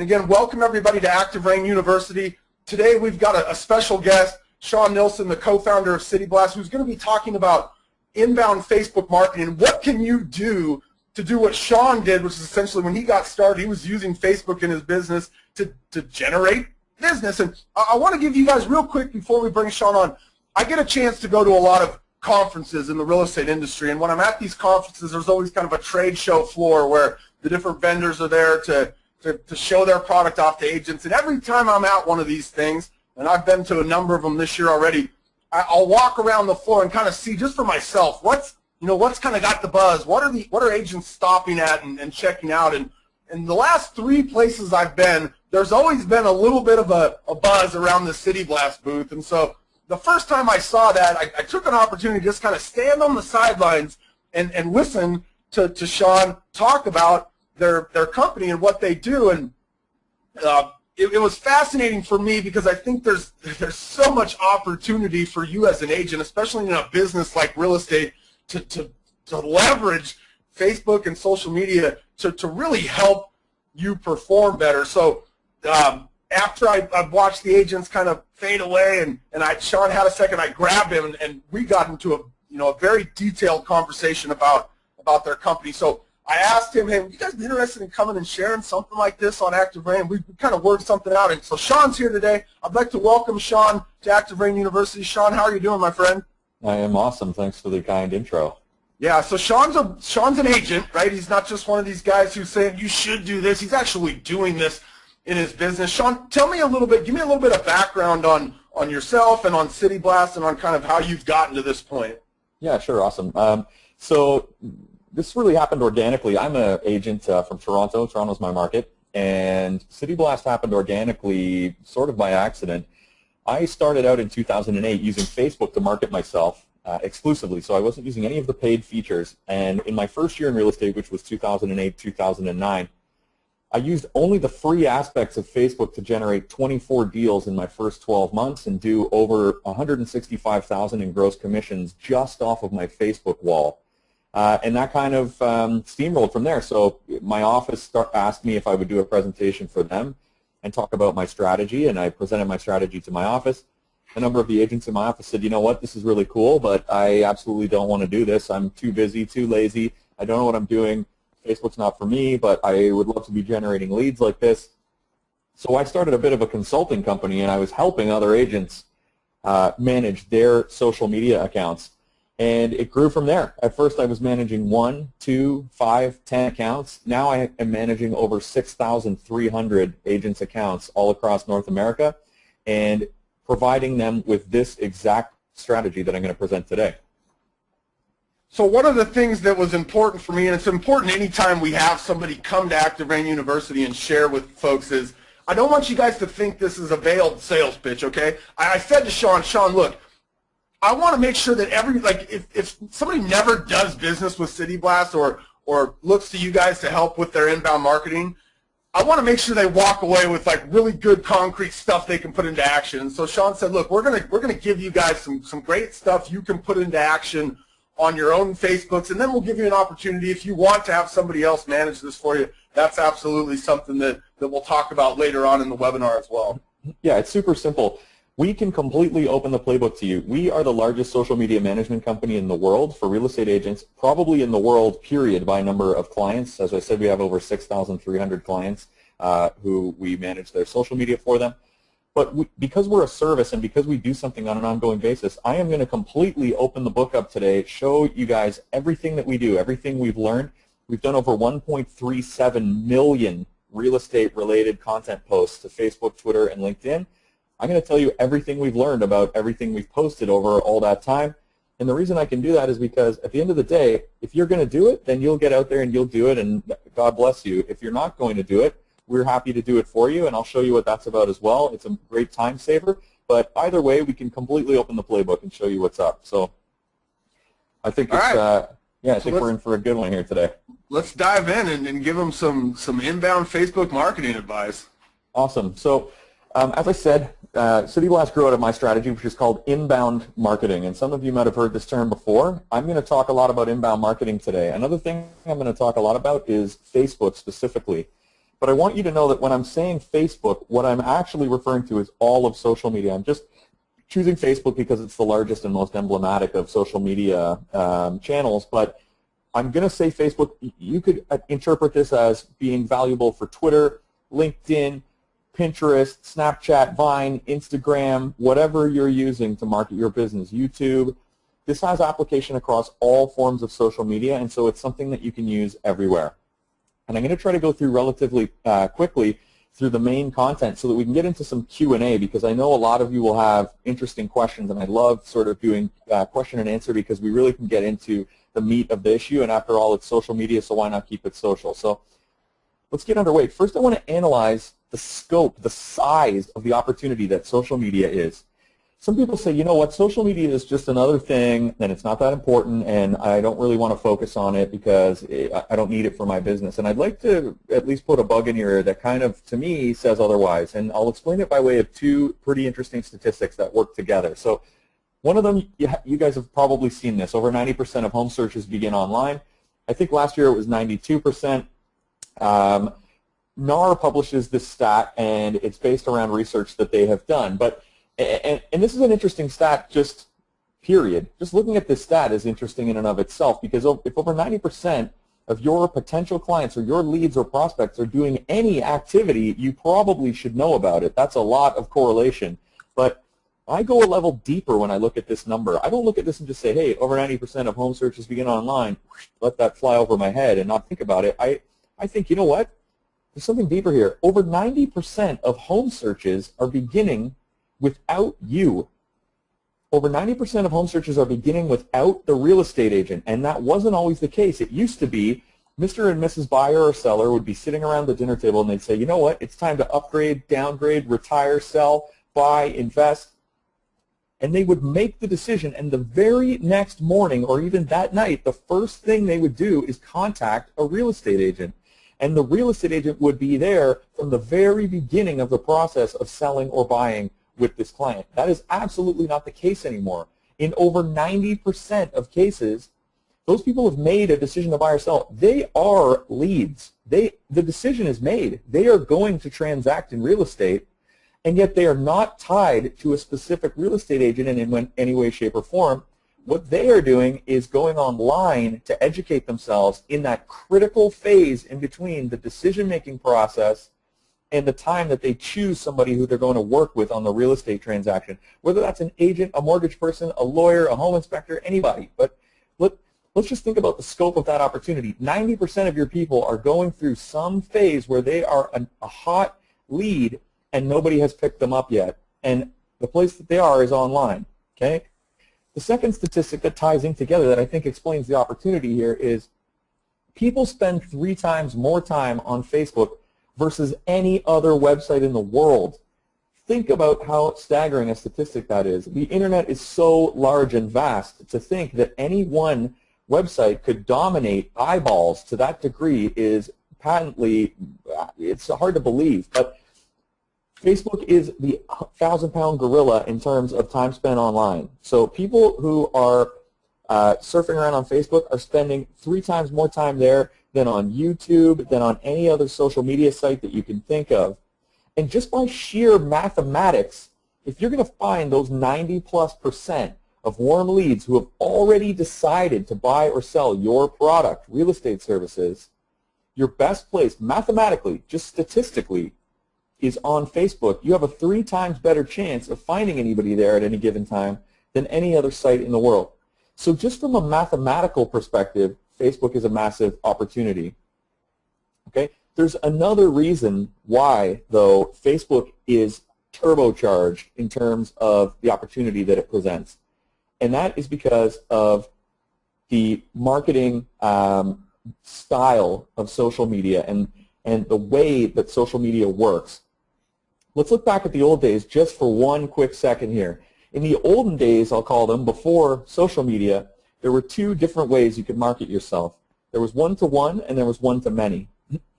And again, welcome everybody to Active Rain University. Today we've got a special guest, Sean Nilsson, the co-founder of CityBlast, who's going to be talking about inbound Facebook marketing. What can you do to do what Sean did, which is essentially when he got started, he was using Facebook in his business to generate business. And I want to give you guys real quick before we bring Sean on, I get a chance to go to a lot of conferences in the real estate industry, and when I'm at these conferences, there's always kind of a trade show floor where the different vendors are there to show their product off to agents. And every time I'm at one of these things, and I've been to a number of them this year already, I'll walk around the floor and kind of see just for myself what's kind of got the buzz. What are agents stopping at and checking out? And in the last 3 places I've been, there's always been a little bit of a buzz around the CityBlast booth. And so the first time I saw that, I took an opportunity to just kind of stand on the sidelines and listen to Sean talk about their company and what they do. And it was fascinating for me because I think there's so much opportunity for you as an agent, especially in a business like real estate, to leverage Facebook and social media to really help you perform better. So after I watched the agents kind of fade away and Sean had a second, I grabbed him and we got into a very detailed conversation about their company. So I asked him, hey, would you guys be interested in coming and sharing something like this on Active Rain? We kind of worked something out. And so Sean's here today. I'd like to welcome Sean to Active Rain University. Sean, how are you doing, my friend? I am awesome. Thanks for the kind intro. Yeah, so Sean's an agent, right? He's not just one of these guys who's saying you should do this. He's actually doing this in his business. Sean, tell me a little bit, give me a little bit of background on yourself and on CityBlast and on kind of how you've gotten to this point. Yeah, sure, awesome. So this really happened organically. I'm an agent from Toronto. Toronto's my market. And CityBlast happened organically, sort of by accident. I started out in 2008 using Facebook to market myself exclusively. So I wasn't using any of the paid features. And in my first year in real estate, which was 2008, 2009, I used only the free aspects of Facebook to generate 24 deals in my first 12 months and do over $165,000 in gross commissions just off of my Facebook wall. And that kind of steamrolled from there. So my office asked me if I would do a presentation for them and talk about my strategy, and I presented my strategy to my office. A number of the agents in my office said, you know what, this is really cool, but I absolutely don't want to do this. I'm too busy, too lazy. I don't know what I'm doing. Facebook's not for me, but I would love to be generating leads like this. So I started a bit of a consulting company, and I was helping other agents manage their social media accounts. And it grew from there. At first I was managing 1, 2, 5, 10 accounts. Now I am managing over 6,300 agents' accounts all across North America and providing them with this exact strategy that I'm going to present today. So one of the things that was important for me, and it's important anytime we have somebody come to Active Rain University and share with folks, is I don't want you guys to think this is a veiled sales pitch, okay? I said to Sean, look, I want to make sure that if somebody never does business with CityBlast or looks to you guys to help with their inbound marketing, I want to make sure they walk away with really good concrete stuff they can put into action. And so Sean said, look, we're gonna give you guys some great stuff you can put into action on your own Facebooks, and then we'll give you an opportunity if you want to have somebody else manage this for you. That's absolutely something that we'll talk about later on in the webinar as well. Yeah, it's super simple. We can completely open the playbook to you. We are the largest social media management company in the world for real estate agents, probably in the world, period, by number of clients. As I said, we have over 6,300 clients who we manage their social media for them. But because we're a service and because we do something on an ongoing basis, I am going to completely open the book up today, show you guys everything that we do, everything we've learned. We've done over 1.37 million real estate-related content posts to Facebook, Twitter, and LinkedIn. I'm going to tell you everything we've learned about everything we've posted over all that time. And the reason I can do that is because at the end of the day, if you're going to do it, then you'll get out there and you'll do it, and God bless you. If you're not going to do it, we're happy to do it for you, and I'll show you what that's about as well. It's a great time saver. But either way, we can completely open the playbook and show you what's up. So I think I think we're in for a good one here today. Let's dive in and give them some inbound Facebook marketing advice. Awesome. So as I said, CityBlast grew out of my strategy, which is called inbound marketing. And some of you might have heard this term before. I'm going to talk a lot about inbound marketing today. Another thing I'm going to talk a lot about is Facebook specifically. But I want you to know that when I'm saying Facebook, what I'm actually referring to is all of social media. I'm just choosing Facebook because it's the largest and most emblematic of social media channels, but I'm going to say Facebook. You could interpret this as being valuable for Twitter, LinkedIn, Pinterest, Snapchat, Vine, Instagram, whatever you're using to market your business, YouTube. This has application across all forms of social media, and so it's something that you can use everywhere. And I'm going to try to go through relatively quickly through the main content so that we can get into some Q&A, because I know a lot of you will have interesting questions, and I love sort of doing question and answer because we really can get into the meat of the issue, and after all, it's social media, so why not keep it social? So let's get underway. First, I want to analyze the scope, the size of the opportunity that social media is. Some people say, you know what, social media is just another thing, and it's not that important, and I don't really want to focus on it because I don't need it for my business. And I'd like to at least put a bug in your ear that kind of, to me, says otherwise. And I'll explain it by way of two pretty interesting statistics that work together. So one of them, you guys have probably seen this. Over 90% of home searches begin online. I think last year it was 92%. NAR publishes this stat, and it's based around research that they have done. But and this is an interesting stat, just period. Just looking at this stat is interesting in and of itself, because if over 90% of your potential clients or your leads or prospects are doing any activity, you probably should know about it. That's a lot of correlation. But I go a level deeper when I look at this number. I don't look at this and just say, hey, over 90% of home searches begin online, let that fly over my head and not think about it. I think, you know what? There's something deeper here. Over 90% of home searches are beginning without you. Over 90% of home searches are beginning without the real estate agent, and that wasn't always the case. It used to be Mr. and Mrs. Buyer or Seller would be sitting around the dinner table and they'd say, you know what, it's time to upgrade, downgrade, retire, sell, buy, invest, and they would make the decision, and the very next morning or even that night, the first thing they would do is contact a real estate agent. And the real estate agent would be there from the very beginning of the process of selling or buying with this client. That is absolutely not the case anymore. In over 90% of cases, those people have made a decision to buy or sell. They are leads. The decision is made. They are going to transact in real estate, and yet they are not tied to a specific real estate agent in any way, shape, or form. What they are doing is going online to educate themselves in that critical phase in between the decision-making process and the time that they choose somebody who they're going to work with on the real estate transaction, whether that's an agent, a mortgage person, a lawyer, a home inspector, anybody. But let's just think about the scope of that opportunity. 90% of your people are going through some phase where they are a hot lead and nobody has picked them up yet. And the place that they are is online. Okay? The second statistic that ties in together that I think explains the opportunity here is people spend 3 times more time on Facebook versus any other website in the world. Think about how staggering a statistic that is. The internet is so large and vast. To think that any one website could dominate eyeballs to that degree is patently, it's hard to believe. But Facebook is the 1,000-pound gorilla in terms of time spent online. So people who are surfing around on Facebook are spending 3 times more time there than on YouTube, than on any other social media site that you can think of. And just by sheer mathematics, if you're going to find those 90+% of warm leads who have already decided to buy or sell your product, real estate services, your best place mathematically, just statistically, is on Facebook. You have a 3 times better chance of finding anybody there at any given time than any other site in the world. So just from a mathematical perspective, Facebook is a massive opportunity. Okay? There's another reason why, though, Facebook is turbocharged in terms of the opportunity that it presents. And that is because of the marketing style of social media and the way that social media works. Let's look back at the old days just for one quick second here. In the olden days, I'll call them, before social media, there were 2 different ways you could market yourself. There was one-to-one and there was one-to-many.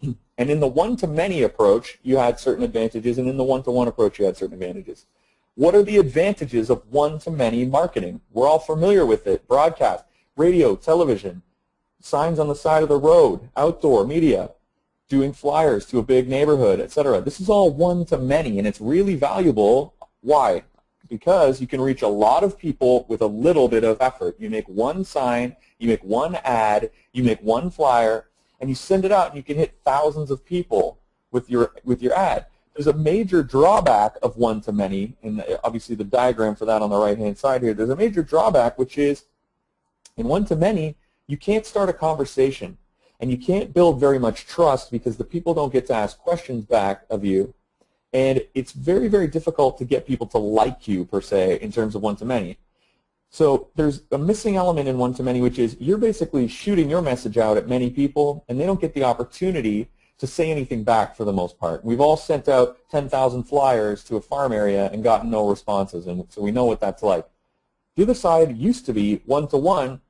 And in the one-to-many approach, you had certain advantages, and in the one-to-one approach, you had certain advantages. What are the advantages of one-to-many marketing? We're all familiar with it. Broadcast, radio, television, signs on the side of the road, outdoor media. doing flyers to a big neighborhood, etc. This is all one-to-many, and it's really valuable. Why? Because you can reach a lot of people with a little bit of effort. You make one sign, you make one ad, you make one flyer, and you send it out, and you can hit thousands of people with your ad. There's a major drawback of one-to-many, and obviously the diagram for that on the right-hand side here. There's a major drawback, which is in one-to-many, you can't start a conversation, and you can't build very much trust because the people don't get to ask questions back of you, and it's very, very difficult to get people to like you, per se, in terms of one-to-many. So there's a missing element in one-to-many, which is you're basically shooting your message out at many people, and they don't get the opportunity to say anything back for the most part. We've all sent out 10,000 flyers to a farm area and gotten no responses, and so we know what that's like. The other side used to be one-to-one.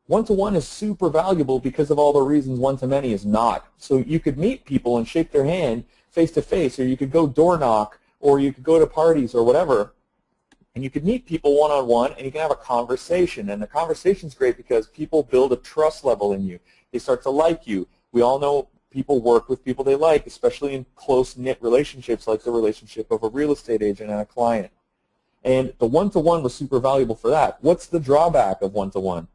One-to-one is super valuable because of all the reasons one-to-many is not. So you could meet people and shake their hand face-to-face, or you could go door knock, or you could go to parties or whatever, and you could meet people one-on-one, and you can have a conversation. And the conversation's great because people build a trust level in you. They start to like you. We all know people work with people they like, especially in close-knit relationships like the relationship of a real estate agent and a client. And the one-to-one was super valuable for that. What's the drawback of one-to-one?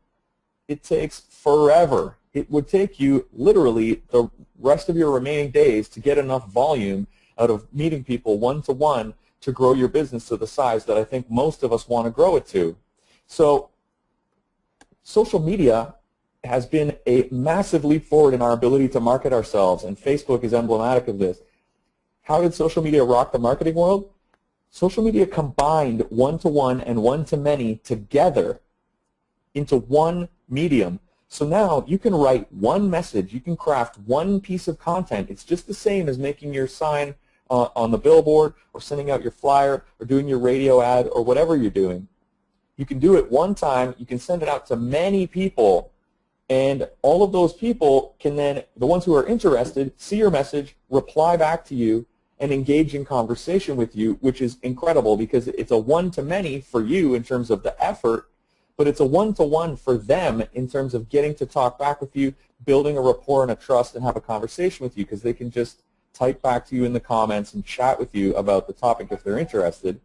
It takes forever. It would take you literally the rest of your remaining days to get enough volume out of meeting people one-to-one to grow your business to the size that I think most of us want to grow it to. So social media has been a massive leap forward in our ability to market ourselves, and Facebook is emblematic of this. How did social media rock the marketing world? Social media combined one-to-one and one-to-many together into one medium. So now you can write one message, you can craft one piece of content. It's just the same as making your sign on the billboard, or sending out your flyer, or doing your radio ad, or whatever you're doing. You can do it one time, you can send it out to many people, and all of those people can then, the ones who are interested, see your message, reply back to you, and engage in conversation with you, which is incredible because it's a one-to-many for you in terms of the effort, but it's a one-to-one for them in terms of getting to talk back with you, building a rapport and a trust, and have a conversation with you because they can just type back to you in the comments and chat with you about the topic if they're interested.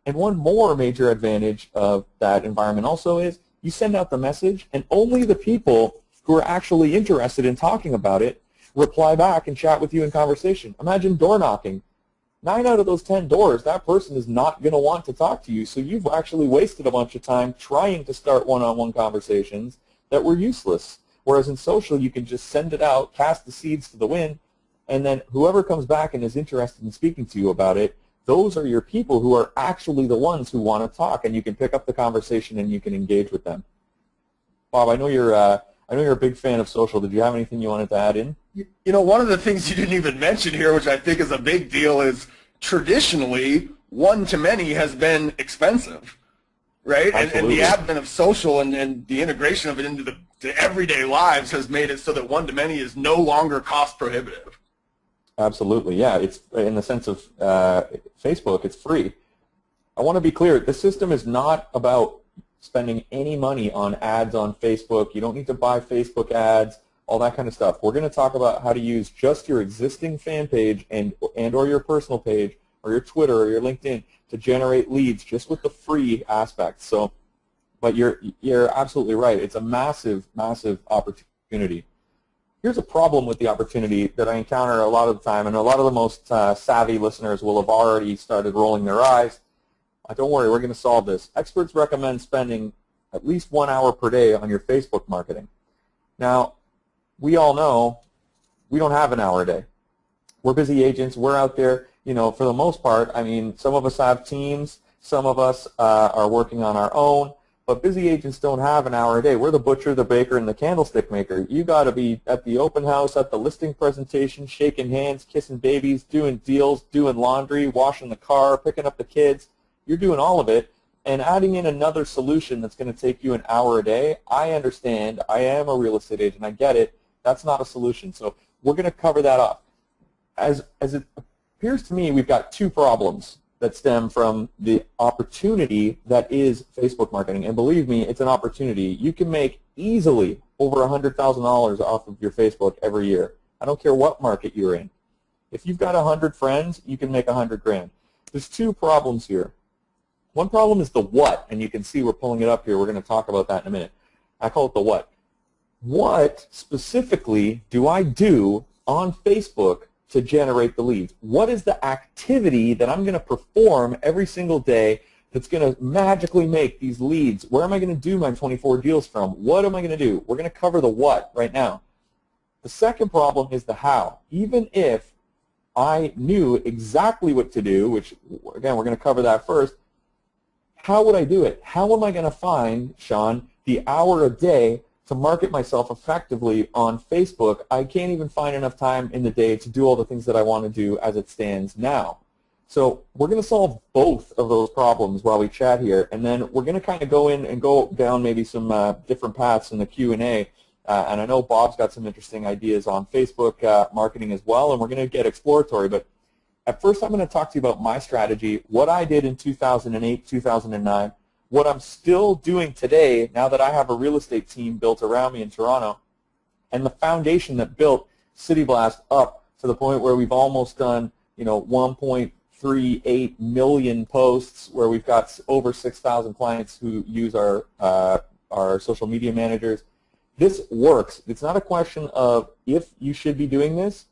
And one more major advantage of that environment also is you send out the message, and only the people who are actually interested in talking about it reply back and chat with you in conversation. Imagine door knocking. 9 out of those 10 doors, that person is not going to want to talk to you, so you've actually wasted a bunch of time trying to start one-on-one conversations that were useless. Whereas in social, you can just send it out, cast the seeds to the wind, and then whoever comes back and is interested in speaking to you about it, those are your people who are actually the ones who want to talk, and you can pick up the conversation and you can engage with them. Bob, I know you're a big fan of social. Did you have anything you wanted to add in? You know, one of the things you didn't even mention here, which I think is a big deal, is traditionally one-to-many has been expensive, right? And the advent of social and the integration of it into the everyday lives has made it so that one-to-many is no longer cost prohibitive. Absolutely, yeah. It's in the sense of Facebook, it's free. I want to be clear, the system is not about spending any money on ads on Facebook. You don't need to buy Facebook ads, all that kind of stuff. We're going to talk about how to use just your existing fan page and or your personal page or your Twitter or your LinkedIn to generate leads just with the free aspect. So, but you're absolutely right. It's a massive, massive opportunity. Here's a problem with the opportunity that I encounter a lot of the time, and a lot of the most savvy listeners will have already started rolling their eyes. Don't worry, we're going to solve this. Experts recommend spending at least 1 hour per day on your Facebook marketing. Now, we all know we don't have an hour a day. We're busy agents. We're out there, you know, for the most part. I mean, some of us have teams. Some of us are working on our own. But busy agents don't have an hour a day. We're the butcher, the baker, and the candlestick maker. You got to be at the open house, at the listing presentation, shaking hands, kissing babies, doing deals, doing laundry, washing the car, picking up the kids. You're doing all of it, and adding in another solution that's going to take you an hour a day, I understand. I am a real estate agent. I get it. That's not a solution. So we're going to cover that up. As it appears to me, we've got two problems that stem from the opportunity that is Facebook marketing. And believe me, it's an opportunity. You can make easily over $100,000 off of your Facebook every year. I don't care what market you're in. If you've got 100 friends, you can make 100 grand. There's two problems here. One problem is the what, and you can see we're pulling it up here. We're going to talk about that in a minute. I call it the what. What specifically do I do on Facebook to generate the leads? What is the activity that I'm going to perform every single day that's going to magically make these leads? Where am I going to do my 24 deals from? What am I going to do? We're going to cover the what right now. The second problem is the how. Even if I knew exactly what to do, which, again, we're going to cover that first, how would I do it? How am I going to find, Sean, the hour a day to market myself effectively on Facebook? I can't even find enough time in the day to do all the things that I want to do as it stands now. So we're going to solve both of those problems while we chat here, and then we're going to kind of go in and go down maybe some different paths in the Q&A. And I know Bob's got some interesting ideas on Facebook marketing as well, and we're going to get exploratory. But at first I'm going to talk to you about my strategy, what I did in 2008, 2009, what I'm still doing today now that I have a real estate team built around me in Toronto, and the foundation that built City Blast up to the point where we've almost done, 1.38 million posts, where we've got over 6,000 clients who use our social media managers. This works. It's not a question of if you should be doing this.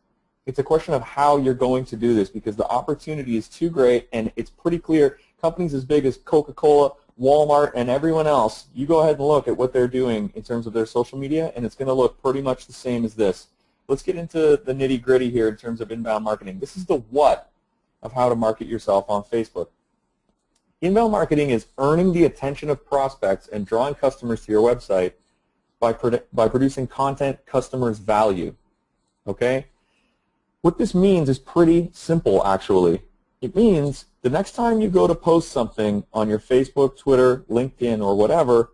It's a question of how you're going to do this, because the opportunity is too great, and it's pretty clear. Companies as big as Coca-Cola, Walmart, and everyone else, you go ahead and look at what they're doing in terms of their social media, and it's going to look pretty much the same as this. Let's get into the nitty-gritty here in terms of inbound marketing. This is the what of how to market yourself on Facebook. Inbound marketing is earning the attention of prospects and drawing customers to your website by producing content customers value. Okay? What this means is pretty simple, actually. It means the next time you go to post something on your Facebook, Twitter, LinkedIn, or whatever,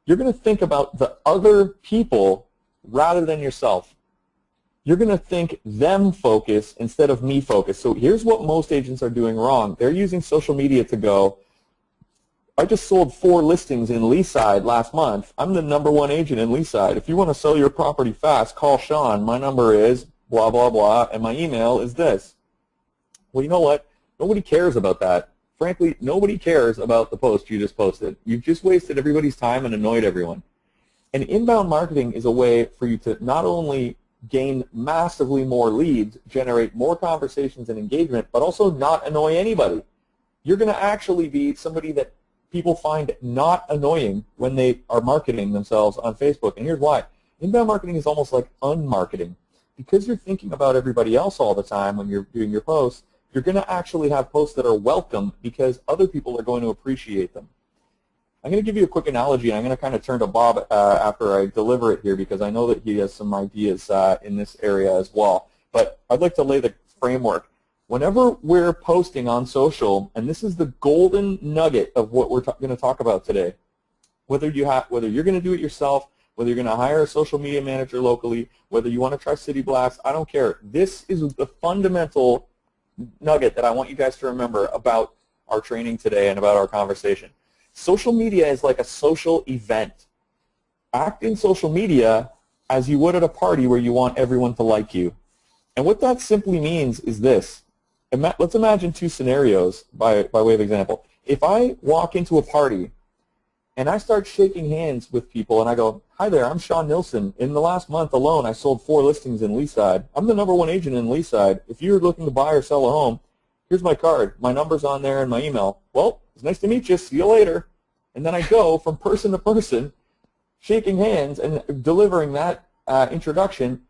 you're going to think about the other people rather than yourself. You're going to think them focus instead of me focus. So here's what most agents are doing wrong. They're using social media to go, I just sold 4 listings in Leaside last month. I'm the #1 agent in Leaside. If you want to sell your property fast, call Sean. My number is blah, blah, blah, and my email is this. Well, you know what? Nobody cares about that. Frankly, nobody cares about the post you just posted. You've just wasted everybody's time and annoyed everyone. And inbound marketing is a way for you to not only gain massively more leads, generate more conversations and engagement, but also not annoy anybody. You're going to actually be somebody that people find not annoying when they are marketing themselves on Facebook. And here's why. Inbound marketing is almost like unmarketing. Because you're thinking about everybody else all the time when you're doing your posts, you're going to actually have posts that are welcome because other people are going to appreciate them. I'm going to give you a quick analogy, and I'm going to kind of turn to Bob after I deliver it here, because I know that he has some ideas in this area as well. But I'd like to lay the framework. Whenever we're posting on social, and this is the golden nugget of what we're going to talk about today, whether you're going to do it yourself, whether you're going to hire a social media manager locally, whether you want to try City Blast, I don't care. This is the fundamental nugget that I want you guys to remember about our training today and about our conversation. Social media is like a social event. Act in social media as you would at a party where you want everyone to like you. And what that simply means is this. Let's imagine 2 scenarios by way of example. If I walk into a party and I start shaking hands with people and I go, hi there, I'm Sean Nilsson. In the last month alone, I sold 4 listings in Leaside. I'm the #1 agent in Leaside. If you're looking to buy or sell a home, here's my card. My number's on there and my email. Well, it's nice to meet you. See you later. And then I go from person to person, shaking hands and delivering that introduction.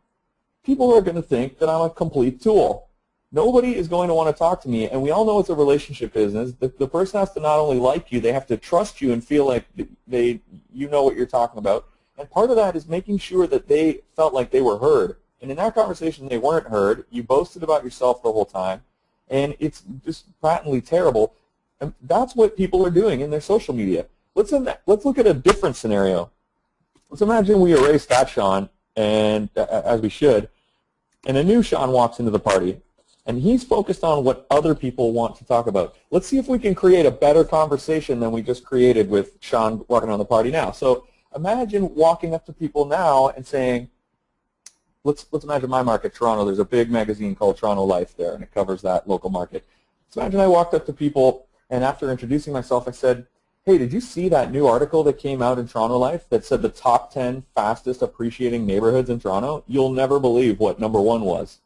People are going to think that I'm a complete tool. Nobody is going to want to talk to me, and we all know it's a relationship business. The person has to not only like you, they have to trust you and feel like you know what you're talking about. And part of that is making sure that they felt like they were heard. And in that conversation, they weren't heard. You boasted about yourself the whole time, and it's just patently terrible. And that's what people are doing in their social media. Let's look at a different scenario. Let's imagine we erase that Sean, and as we should, and a new Sean walks into the party. And he's focused on what other people want to talk about. Let's see if we can create a better conversation than we just created with Sean walking on the party now. So imagine walking up to people now and saying, let's imagine my market, Toronto. There's a big magazine called Toronto Life there, and it covers that local market. So imagine I walked up to people, and after introducing myself, I said, hey, did you see that new article that came out in Toronto Life that said the top 10 fastest appreciating neighborhoods in Toronto? You'll never believe what number 1 was.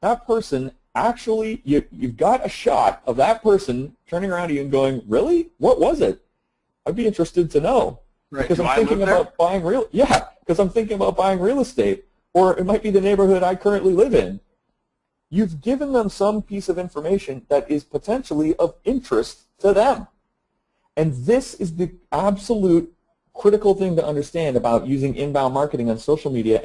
That person actually, you've got a shot of that person turning around to you and going, really? What was it? I'd be interested to know. Right. Because I'm thinking about buying because I'm thinking about buying real estate, or it might be the neighborhood I currently live in. You've given them some piece of information that is potentially of interest to them. And this is the absolute critical thing to understand about using inbound marketing on social media,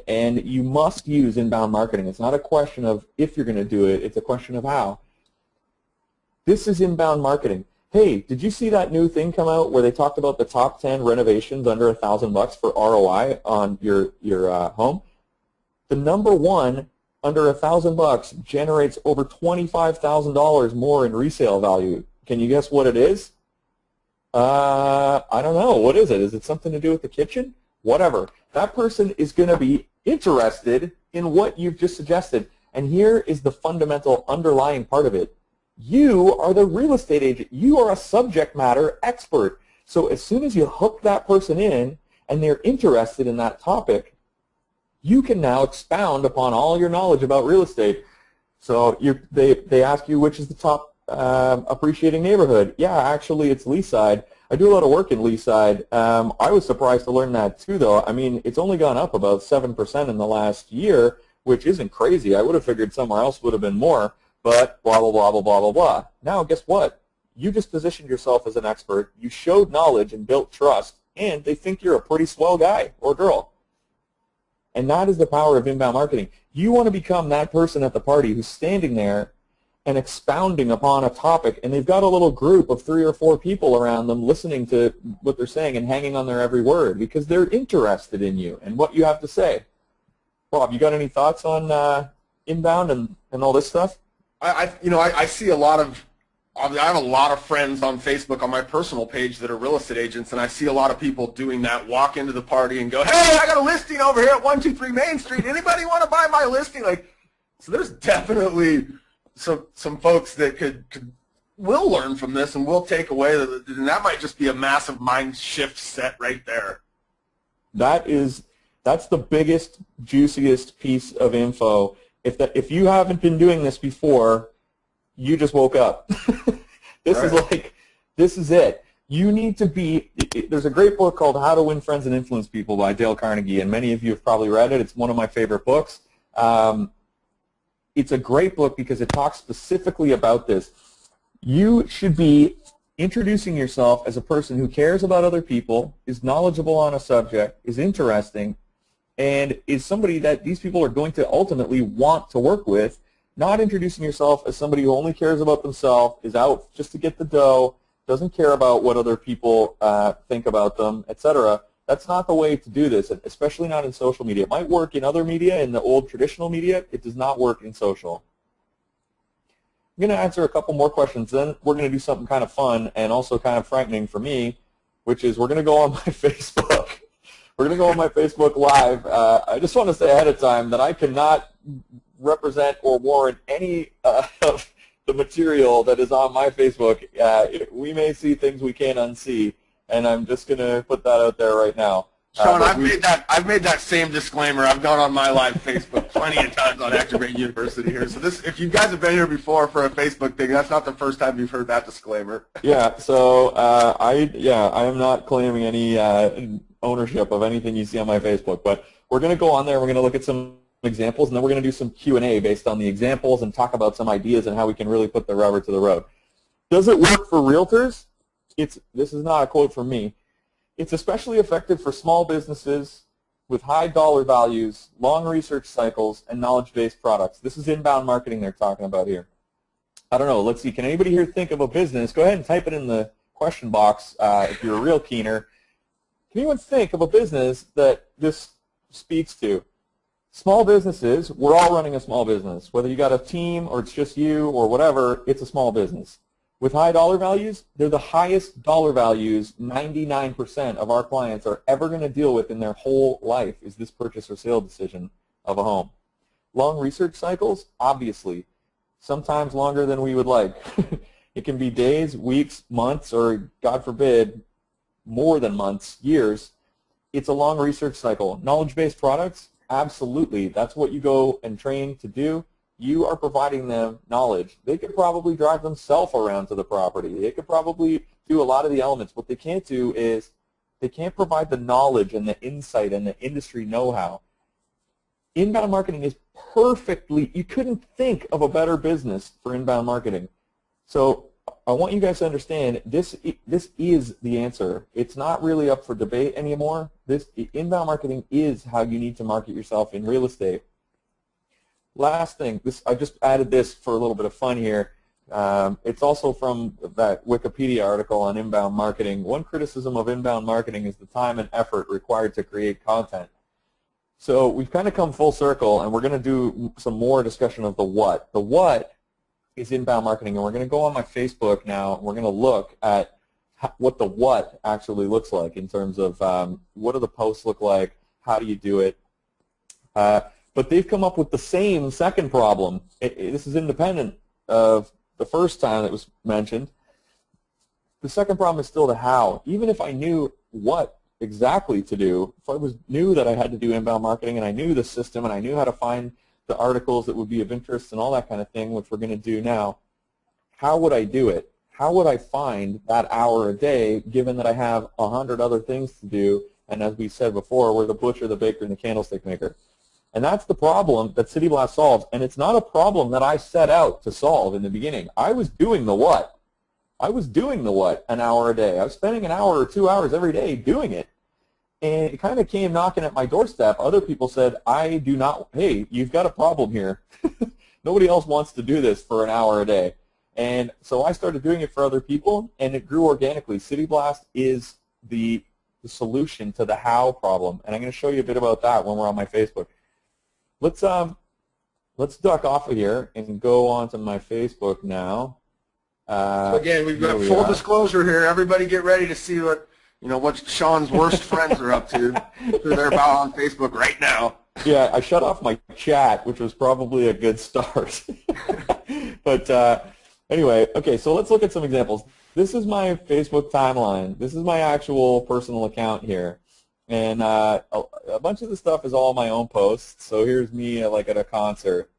and you must use inbound marketing. It's not a question of if you're going to do it, it's a question of how. This is inbound marketing. Hey, did you see that new thing come out where they talked about the top 10 renovations under $1,000 for ROI on your home? The number 1 under $1,000 generates over $25,000 more in resale value. Can you guess what it is? I don't know. What is it? Is it something to do with the kitchen? Whatever. That person is going to be interested in what you've just suggested. And here is the fundamental underlying part of it. You are the real estate agent. You are a subject matter expert. So as soon as you hook that person in and they're interested in that topic, you can now expound upon all your knowledge about real estate. So they ask you which is the top appreciating neighborhood. Yeah, actually it's Leaside. I do a lot of work in Leaside. I was surprised to learn that too, though. I mean, it's only gone up about 7% in the last year, which isn't crazy. I would have figured somewhere else would have been more, but blah, blah, blah, blah, blah, blah, blah. Now, guess what? You just positioned yourself as an expert. You showed knowledge and built trust, and they think you're a pretty swell guy or girl. And that is the power of inbound marketing. You want to become that person at the party who's standing there and expounding upon a topic, and they've got a little group of 3 or 4 people around them listening to what they're saying and hanging on their every word because they're interested in you and what you have to say. Bob, you got any thoughts on inbound and all this stuff? I see a lot of, I have a lot of friends on Facebook on my personal page that are real estate agents, and I see a lot of people doing that, walk into the party and go, hey, I got a listing over here at 123 Main Street. Anybody want to buy my listing? So there's definitely some folks that will learn from this and will take away, and that might just be a massive mind shift set right there. That's the biggest, juiciest piece of info. If you haven't been doing this before, you just woke up. This is it. You need to be, there's a great book called How to Win Friends and Influence People by Dale Carnegie, and many of you have probably read it. It's one of my favorite books. It's a great book because it talks specifically about this. You should be introducing yourself as a person who cares about other people, is knowledgeable on a subject, is interesting, and is somebody that these people are going to ultimately want to work with, not introducing yourself as somebody who only cares about themselves, is out just to get the dough, doesn't care about what other people think about them, etc. That's not the way to do this, especially not in social media. It might work in other media, in the old traditional media. It does not work in social. I'm going to answer a couple more questions, then we're going to do something kind of fun and also kind of frightening for me, which is we're going to go on my Facebook. We're going to go on my Facebook Live. I just want to say ahead of time that I cannot represent or warrant any of the material that is on my Facebook. We may see things we can't unsee, and I'm just going to put that out there right now. Sean, I've made that same disclaimer. I've gone on my live Facebook plenty of times on Activate University here. So if you guys have been here before for a Facebook thing, that's not the first time you've heard that disclaimer. Yeah. So I am not claiming any ownership of anything you see on my Facebook, but we're going to go on there. We're going to look at some examples, and then we're going to do some Q&A based on the examples and talk about some ideas and how we can really put the rubber to the road. Does it work for realtors? This is not a quote from me. It's especially effective for small businesses with high dollar values, long research cycles, and knowledge-based products. This is inbound marketing they're talking about here. I don't know. Let's see. Can anybody here think of a business? Go ahead and type it in the question box if you're a real keener. Can anyone think of a business that this speaks to? Small businesses, we're all running a small business. Whether you got a team or it's just you or whatever, it's a small business. With high dollar values, they're the highest dollar values 99% of our clients are ever going to deal with in their whole life is this purchase or sale decision of a home. Long research cycles, obviously, sometimes longer than we would like. It can be days, weeks, months, or God forbid, more than months, years. It's a long research cycle. Knowledge-based products, absolutely. That's what you go and train to do. You are providing them knowledge. They could probably drive themselves around to the property. They could probably do a lot of the elements. What they can't do is they can't provide the knowledge and the insight and the industry know-how. Inbound marketing is perfectly, you couldn't think of a better business for inbound marketing. So I want you guys to understand this is the answer. It's not really up for debate anymore. Inbound marketing is how you need to market yourself in real estate. Last thing, I just added this for a little bit of fun here. It's also from that Wikipedia article on inbound marketing. One criticism of inbound marketing is the time and effort required to create content. So we've kind of come full circle, and we're going to do some more discussion of the what. The what is inbound marketing, and we're going to go on my Facebook now, and we're going to look at what the what actually looks like in terms of what do the posts look like, how do you do it. But they've come up with the same second problem. This is independent of the first time that was mentioned. The second problem is still the how. Even if I knew what exactly to do, if I knew that I had to do inbound marketing and I knew the system and I knew how to find the articles that would be of interest and all that kind of thing, which we're going to do now, how would I do it? How would I find that hour a day given that I have 100 other things to do, and as we said before, we're the butcher, the baker, and the candlestick maker. And that's the problem that City Blast solves, and it's not a problem that I set out to solve in the beginning. I was doing the what. I was doing the what an hour a day. I was spending an hour or 2 hours every day doing it. And it kind of came knocking at my doorstep. Other people said, I do not, hey, you've got a problem here. Nobody else wants to do this for an hour a day. And so I started doing it for other people, and it grew organically. City Blast is the solution to the how problem. And I'm going to show you a bit about that when we're on my Facebook. Let's duck off of here and go on to my Facebook now. So again, we've got full disclosure here. Everybody get ready to see what Sean's worst friends are up to. They're about on Facebook right now. Yeah, I shut off my chat, which was probably a good start. But anyway, okay, so let's look at some examples. This is my Facebook timeline. This is my actual personal account here. And a bunch of the stuff is all my own posts. So here's me like at a concert.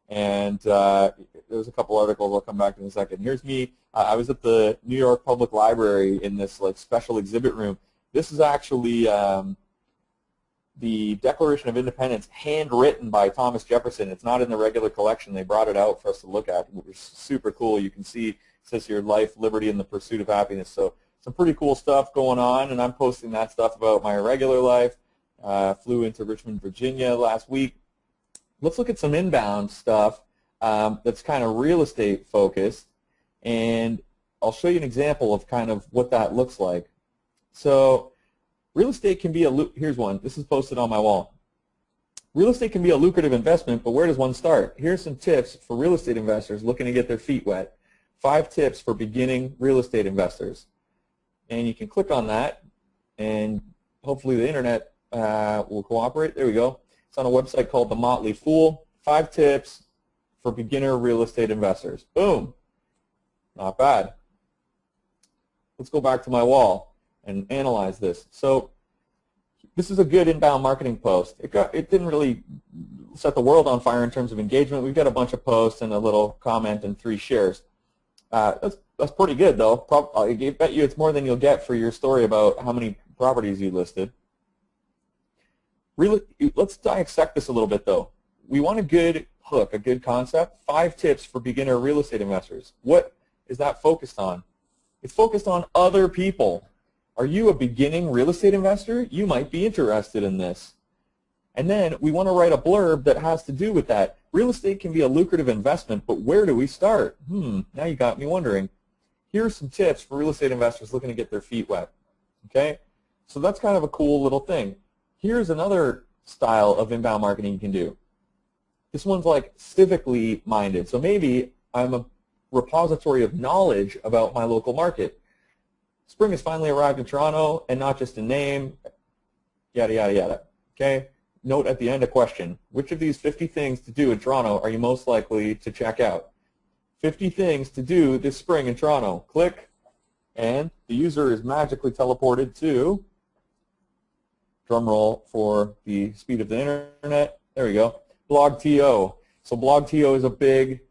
And there's a couple articles I'll come back to in a second. Here's me. I was at the New York Public Library in this like special exhibit room. This is actually the Declaration of Independence, handwritten by Thomas Jefferson. It's not in the regular collection. They brought it out for us to look at. It was super cool. You can see it says here, life, liberty, and the pursuit of happiness. So some pretty cool stuff going on, and I'm posting that stuff about my regular life. Flew into Richmond, Virginia last week. Let's look at some inbound stuff that's kind of real estate focused, and I'll show you an example of kind of what that looks like. So real estate can be here's one. This is posted on my wall. Real estate can be a lucrative investment, but where does one start? Here's some tips for real estate investors looking to get their feet wet. 5 tips for beginning real estate investors. And you can click on that, and hopefully the internet will cooperate. There we go. It's on a website called The Motley Fool. 5 tips for beginner real estate investors. Boom. Not bad. Let's go back to my wall and analyze this. So this is a good inbound marketing post. It didn't really set the world on fire in terms of engagement. We've got a bunch of posts and a little comment and 3 shares. That's pretty good, though. I bet you it's more than you'll get for your story about how many properties you listed. Let's dissect this a little bit, though. We want a good hook, a good concept. 5 tips for beginner real estate investors. What is that focused on? It's focused on other people. Are you a beginning real estate investor? You might be interested in this. And then we want to write a blurb that has to do with that. Real estate can be a lucrative investment, but where do we start? Now you got me wondering. Here are some tips for real estate investors looking to get their feet wet. Okay? So that's kind of a cool little thing. Here's another style of inbound marketing you can do. This one's like civically minded. So maybe I'm a repository of knowledge about my local market. Spring has finally arrived in Toronto, and not just in name, yada, yada, yada. Okay? Note at the end a question. Which of these 50 things to do in Toronto are you most likely to check out? 50 things to do this spring in Toronto. Click, and the user is magically teleported to, drum roll for the speed of the internet, there we go, BlogTO. So BlogTO is a big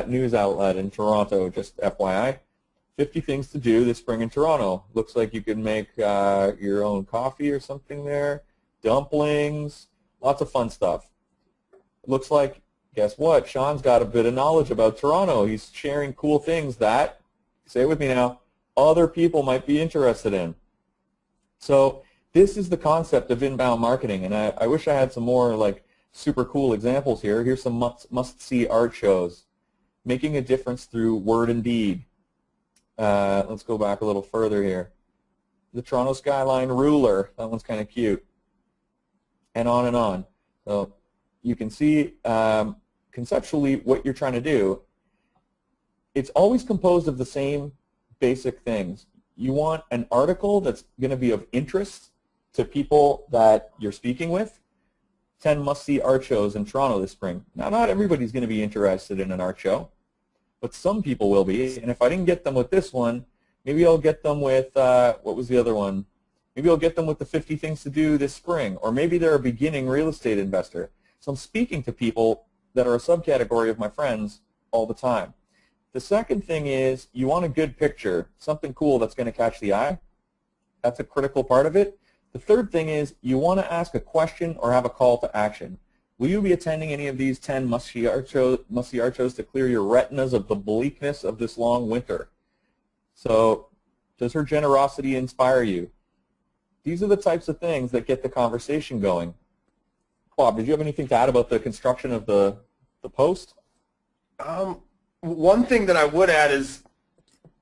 news outlet in Toronto, just FYI. 50 things to do this spring in Toronto. Looks like you can make your own coffee or something there, dumplings, lots of fun stuff. Looks like, guess what, Sean's got a bit of knowledge about Toronto. He's sharing cool things that, say it with me now, other people might be interested in. So this is the concept of inbound marketing, and I wish I had some more like super cool examples here. Here's some must-see art shows. Making a difference through word and deed. Let's go back a little further here. The Toronto Skyline Ruler, that one's kind of cute. And on and on. So you can see conceptually what you're trying to do. It's always composed of the same basic things. You want an article that's going to be of interest to people that you're speaking with. 10 must-see art shows in Toronto this spring. Now, not everybody's going to be interested in an art show, but some people will be. And if I didn't get them with this one, maybe I'll get them with, what was the other one? Maybe I'll get them with the 50 things to do this spring. Or maybe they're a beginning real estate investor. So I'm speaking to people that are a subcategory of my friends all the time. The second thing is you want a good picture, something cool that's going to catch the eye. That's a critical part of it. The third thing is you want to ask a question or have a call to action. Will you be attending any of these 10 must-see art shows to clear your retinas of the bleakness of this long winter? So does her generosity inspire you? These are the types of things that get the conversation going. Bob, did you have anything to add about the construction of the post? One thing that I would add is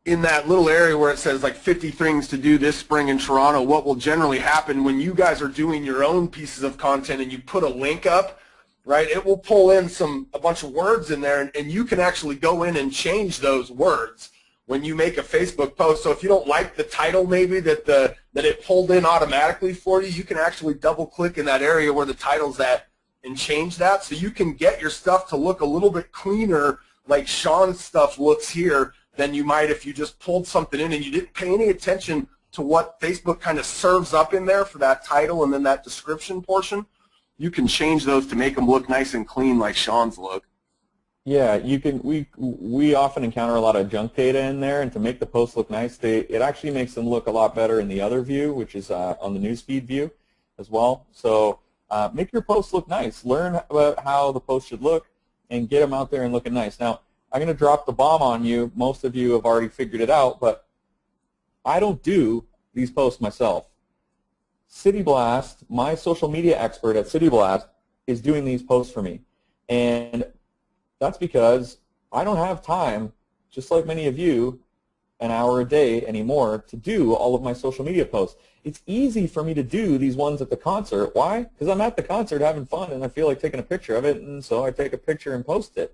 in that little area where it says like 50 things to do this spring in Toronto, what will generally happen when you guys are doing your own pieces of content and you put a link up, right, it will pull in a bunch of words in there, and you can actually go in and change those words when you make a Facebook post. So if you don't like the title maybe that it pulled in automatically for you, you can actually double click in that area where the title's at and change that, so you can get your stuff to look a little bit cleaner like Sean's stuff looks here than you might if you just pulled something in and you didn't pay any attention to what Facebook kind of serves up in there for that title and then that description portion. You can change those to make them look nice and clean like Sean's look. Yeah, you can. We often encounter a lot of junk data in there, and to make the post look nice, it actually makes them look a lot better in the other view, which is on the newsfeed view as well. So make your posts look nice. Learn about how the post should look and get them out there and looking nice. Now, I'm going to drop the bomb on you. Most of you have already figured it out, but I don't do these posts myself. CityBlast, my social media expert at CityBlast, is doing these posts for me. And that's because I don't have time, just like many of you, an hour a day anymore to do all of my social media posts. It's easy for me to do these ones at the concert. Why? Because I'm at the concert having fun and I feel like taking a picture of it, and so I take a picture and post it.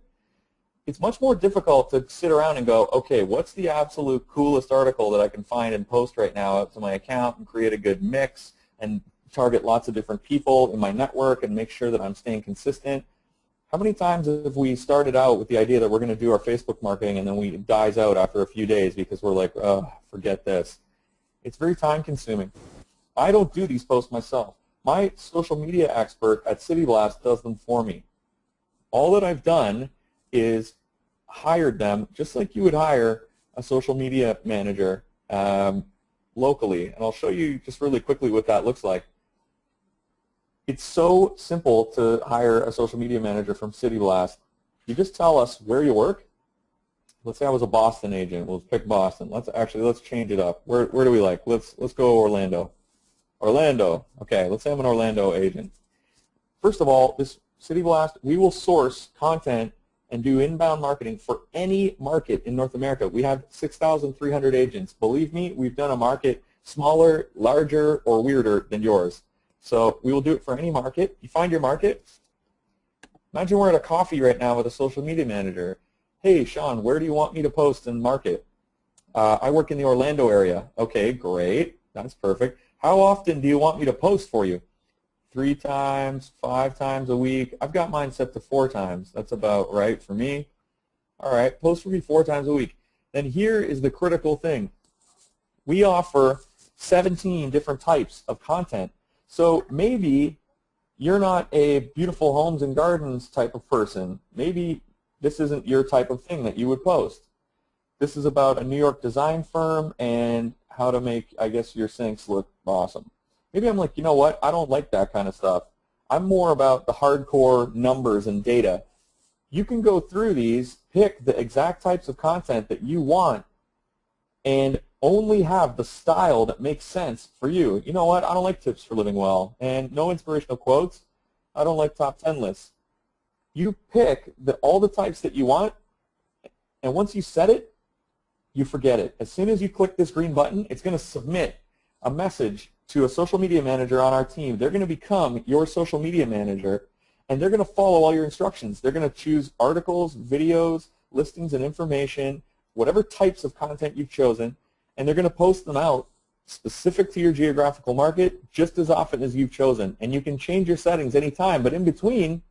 It's much more difficult to sit around and go, okay, what's the absolute coolest article that I can find and post right now out to my account and create a good mix and target lots of different people in my network and make sure that I'm staying consistent. How many times have we started out with the idea that we're going to do our Facebook marketing and then it dies out after a few days because we're like, oh, forget this. It's very time consuming. I don't do these posts myself. My social media expert at CityBlast does them for me. All that I've done is hired them just like you would hire a social media manager locally. And I'll show you just really quickly what that looks like. It's so simple to hire a social media manager from CityBlast. You just tell us where you work. Let's say I was a Boston agent. We'll pick Boston. Let's change it up. Where do we like? Let's go Orlando. Orlando. Okay, let's say I'm an Orlando agent. First of all, this CityBlast, we will source content and do inbound marketing for any market in North America. We have 6,300 agents. Believe me, we've done a market smaller, larger, or weirder than yours. So we will do it for any market. You find your market. Imagine we're at a coffee right now with a social media manager, hey, Sean, where do you want me to post and market? I work in the Orlando area. Okay, great. That's perfect. How often do you want me to post for you? 3 times, 5 times a week. I've got mine set to 4 times. That's about right for me. All right, post for me 4 times a week. Then here is the critical thing. We offer 17 different types of content. So maybe you're not a beautiful homes and gardens type of person. Maybe this isn't your type of thing that you would post. This is about a New York design firm and how to make, I guess, your sinks look awesome. Maybe I'm like, you know what, I don't like that kind of stuff. I'm more about the hardcore numbers and data. You can go through these, pick the exact types of content that you want, and only have the style that makes sense for you. You know what, I don't like tips for living well, and no inspirational quotes. I don't like top 10 lists. You pick all the types that you want, and once you set it, you forget it. As soon as you click this green button, it's going to submit a message to a social media manager on our team. They're going to become your social media manager, and they're going to follow all your instructions. They're going to choose articles, videos, listings, and information, whatever types of content you've chosen, and they're going to post them out specific to your geographical market just as often as you've chosen. And you can change your settings anytime, but in between,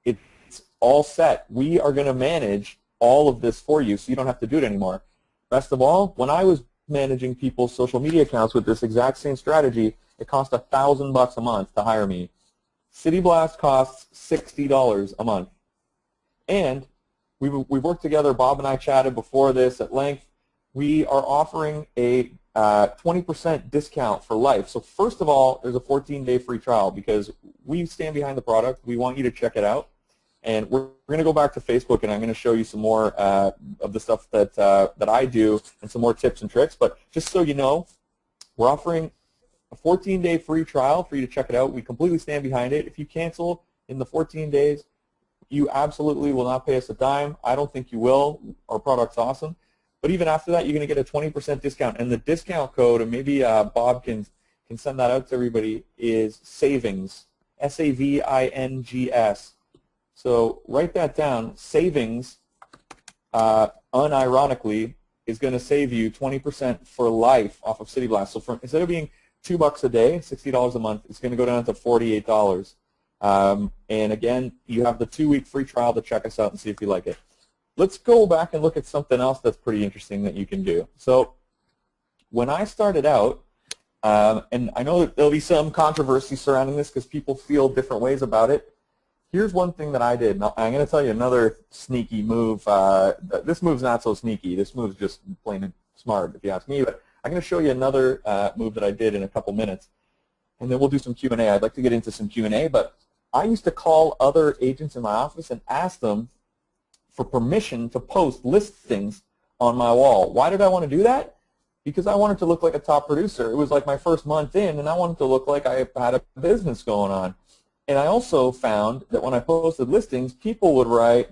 it's all set. We are going to manage all of this for you so you don't have to do it anymore. Best of all, when I was managing people's social media accounts with this exact same strategy, it cost $1,000 a month to hire me. City Blast costs $60 a month. And we've worked together, Bob and I chatted before this at length. We are offering a 20% discount for life. So first of all, there's a 14-day free trial because we stand behind the product. We want you to check it out. And we're going to go back to Facebook, and I'm going to show you some more of the stuff that I do and some more tips and tricks. But just so you know, we're offering a 14-day free trial for you to check it out. We completely stand behind it. If you cancel in the 14 days, you absolutely will not pay us a dime. I don't think you will. Our product's awesome. But even after that, you're going to get a 20% discount. And the discount code, and maybe Bob can send that out to everybody, is SAVINGS, SAVINGS. So write that down. Savings, unironically, is going to save you 20% for life off of City Blast. So instead of being $2 a day, $60 a month, it's going to go down to $48. And again, you have the 2-week free trial to check us out and see if you like it. Let's go back and look at something else that's pretty interesting that you can do. So when I started out, and I know that there'll be some controversy surrounding this because people feel different ways about it. Here's one thing that I did. Now, I'm going to tell you another sneaky move. This move's not so sneaky. This move's just plain and smart, if you ask me. But I'm going to show you another move that I did in a couple minutes, and then we'll do some Q&A. I'd like to get into some Q&A, but I used to call other agents in my office and ask them for permission to post listings on my wall. Why did I want to do that? Because I wanted to look like a top producer. It was like my first month in, and I wanted to look like I had a business going on. And I also found that when I posted listings, people would write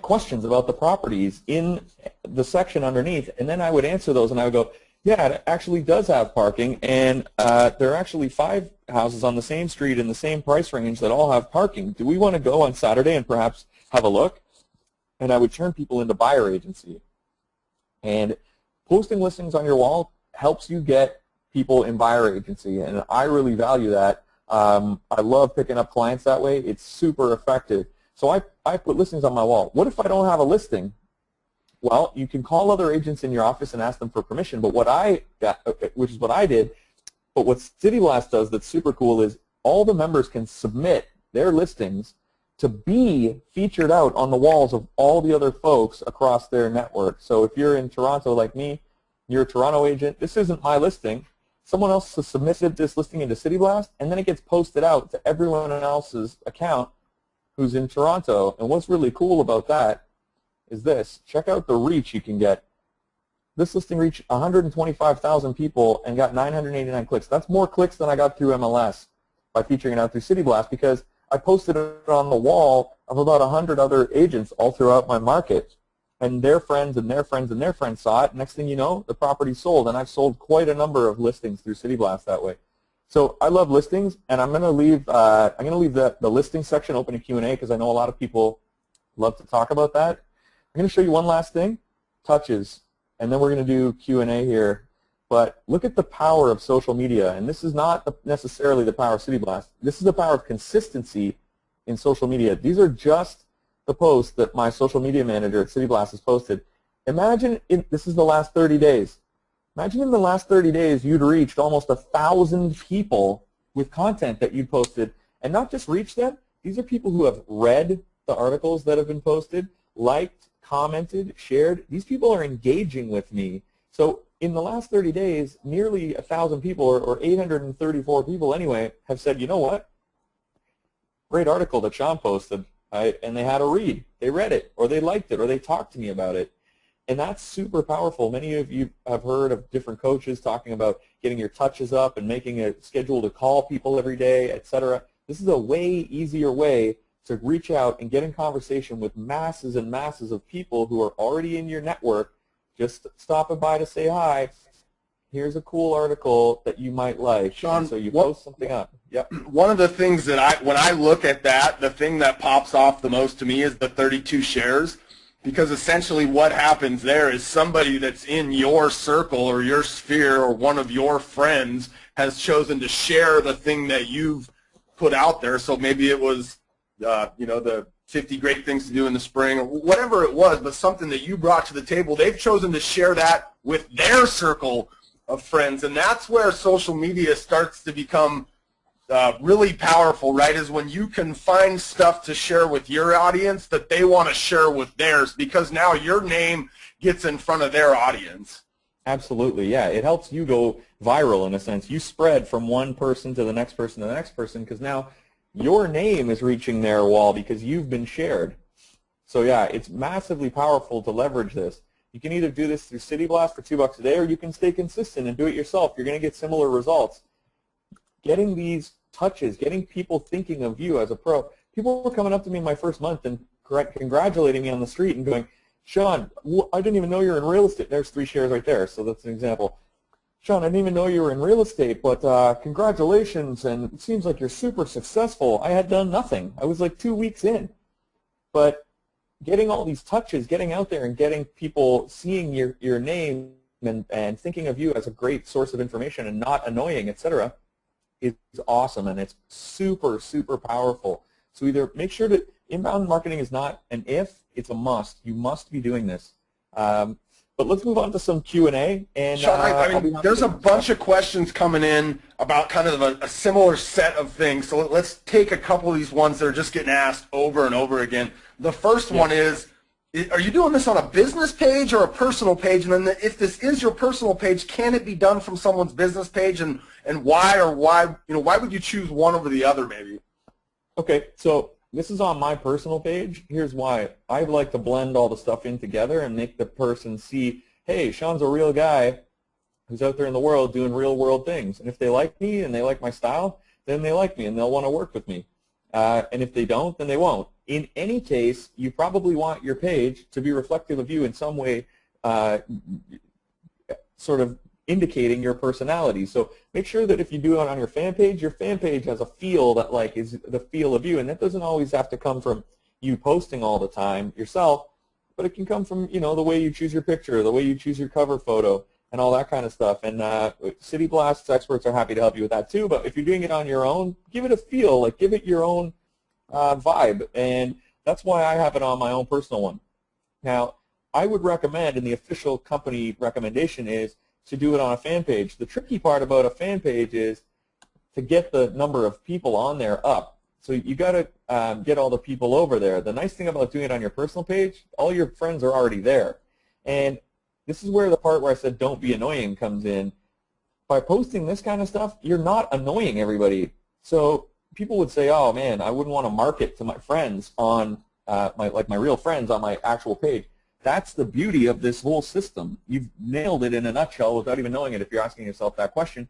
questions about the properties in the section underneath, and then I would answer those, and I would go, yeah, it actually does have parking, and there are actually 5 houses on the same street in the same price range that all have parking. Do we want to go on Saturday and perhaps have a look? And I would turn people into buyer agency. And posting listings on your wall helps you get people in buyer agency, and I really value that. I love picking up clients that way. It's super effective. So I put listings on my wall. What if I don't have a listing? Well, you can call other agents in your office and ask them for permission, but what I got, which is what I did, but what City Blast does that's super cool is all the members can submit their listings to be featured out on the walls of all the other folks across their network. So if you're in Toronto like me, you're a Toronto agent, this isn't my listing. Someone else has submitted this listing into City Blast, and then it gets posted out to everyone else's account who's in Toronto. And what's really cool about that is this. Check out the reach you can get. This listing reached 125,000 people and got 989 clicks. That's more clicks than I got through MLS by featuring it out through City Blast, because I posted it on the wall of about 100 other agents all throughout my market. And their friends and their friends and their friends saw it. Next thing you know, the property sold, and I've sold quite a number of listings through City Blast that way. So I love listings, and I'm going to leave the listing section open to Q&A because I know a lot of people love to talk about that. I'm going to show you one last thing, touches, and then we're going to do Q&A here. But look at the power of social media, and this is not necessarily the power of City Blast. This is the power of consistency in social media. These are just the posts that my social media manager at City Blast has posted. Imagine this is the last 30 days. Imagine in the last 30 days you'd reached almost 1,000 people with content that you'd posted, and not just reached them. These are people who have read the articles that have been posted, liked, commented, shared. These people are engaging with me. So in the last 30 days, nearly 1,000 people, or 834 people anyway, have said, you know what? Great article that Sean posted, and they had a read. They read it, or they liked it, or they talked to me about it. And that's super powerful. Many of you have heard of different coaches talking about getting your touches up and making a schedule to call people every day, etc. This is a way easier way to reach out and get in conversation with masses and masses of people who are already in your network, just stopping by to say hi. Here's a cool article that you might like. Sean, and so you post something up. Yep. One of the things that when I look at that, the thing that pops off the most to me is the 32 shares. Because essentially what happens there is somebody that's in your circle or your sphere or one of your friends has chosen to share the thing that you've put out there. So maybe it was, the 50 great things to do in the spring or whatever it was, but something that you brought to the table. They've chosen to share that with their circle of friends, and that's where social media starts to become really powerful, right, is when you can find stuff to share with your audience that they want to share with theirs, because now your name gets in front of their audience. Absolutely, yeah. It helps you go viral in a sense. You spread from one person to the next person to the next person because now your name is reaching their wall because you've been shared. So yeah, it's massively powerful to leverage this. You can either do this through City Blast for $2 a day, or you can stay consistent and do it yourself. You're going to get similar results. Getting these touches, getting people thinking of you as a pro. People were coming up to me in my first month and congratulating me on the street and going, Sean, I didn't even know you were in real estate. There's 3 shares right there, so that's an example. Sean, I didn't even know you were in real estate, but congratulations, and it seems like you're super successful. I had done nothing. I was like 2 weeks in. But getting all these touches, getting out there and getting people seeing your name and thinking of you as a great source of information and not annoying, etc., is awesome, and it's super, super powerful. So either make sure that inbound marketing is not an if, it's a must. You must be doing this. But let's move on to some Q&A. And Sean, I mean, there's a bunch of questions coming in about kind of a similar set of things. So let's take a couple of these ones that are just getting asked over and over again. The first one is, are you doing this on a business page or a personal page? And then if this is your personal page, can it be done from someone's business page? And why, or why would you choose one over the other maybe? Okay, so this is on my personal page. Here's why. I like to blend all the stuff in together and make the person see, hey, Sean's a real guy who's out there in the world doing real world things. And if they like me and they like my style, then they like me and they'll want to work with me. And if they don't, then they won't. In any case, you probably want your page to be reflective of you in some way, sort of indicating your personality. So make sure that if you do it on your fan page has a feel that like is the feel of you, and that doesn't always have to come from you posting all the time yourself, but it can come from, you know, the way you choose your picture, the way you choose your cover photo, and all that kind of stuff. And City Blast's experts are happy to help you with that too, but if you're doing it on your own, give it a feel, like give it your own vibe, and that's why I have it on my own personal one. Now, I would recommend, and the official company recommendation is, to do it on a fan page. The tricky part about a fan page is to get the number of people on there up. So you got to get all the people over there. The nice thing about doing it on your personal page, all your friends are already there. And this is where the part where I said don't be annoying comes in. By posting this kind of stuff, you're not annoying everybody. So people would say, oh man, I wouldn't want to market to my friends on my real friends on my actual page. That's the beauty of this whole system. You've nailed it in a nutshell without even knowing it if you're asking yourself that question.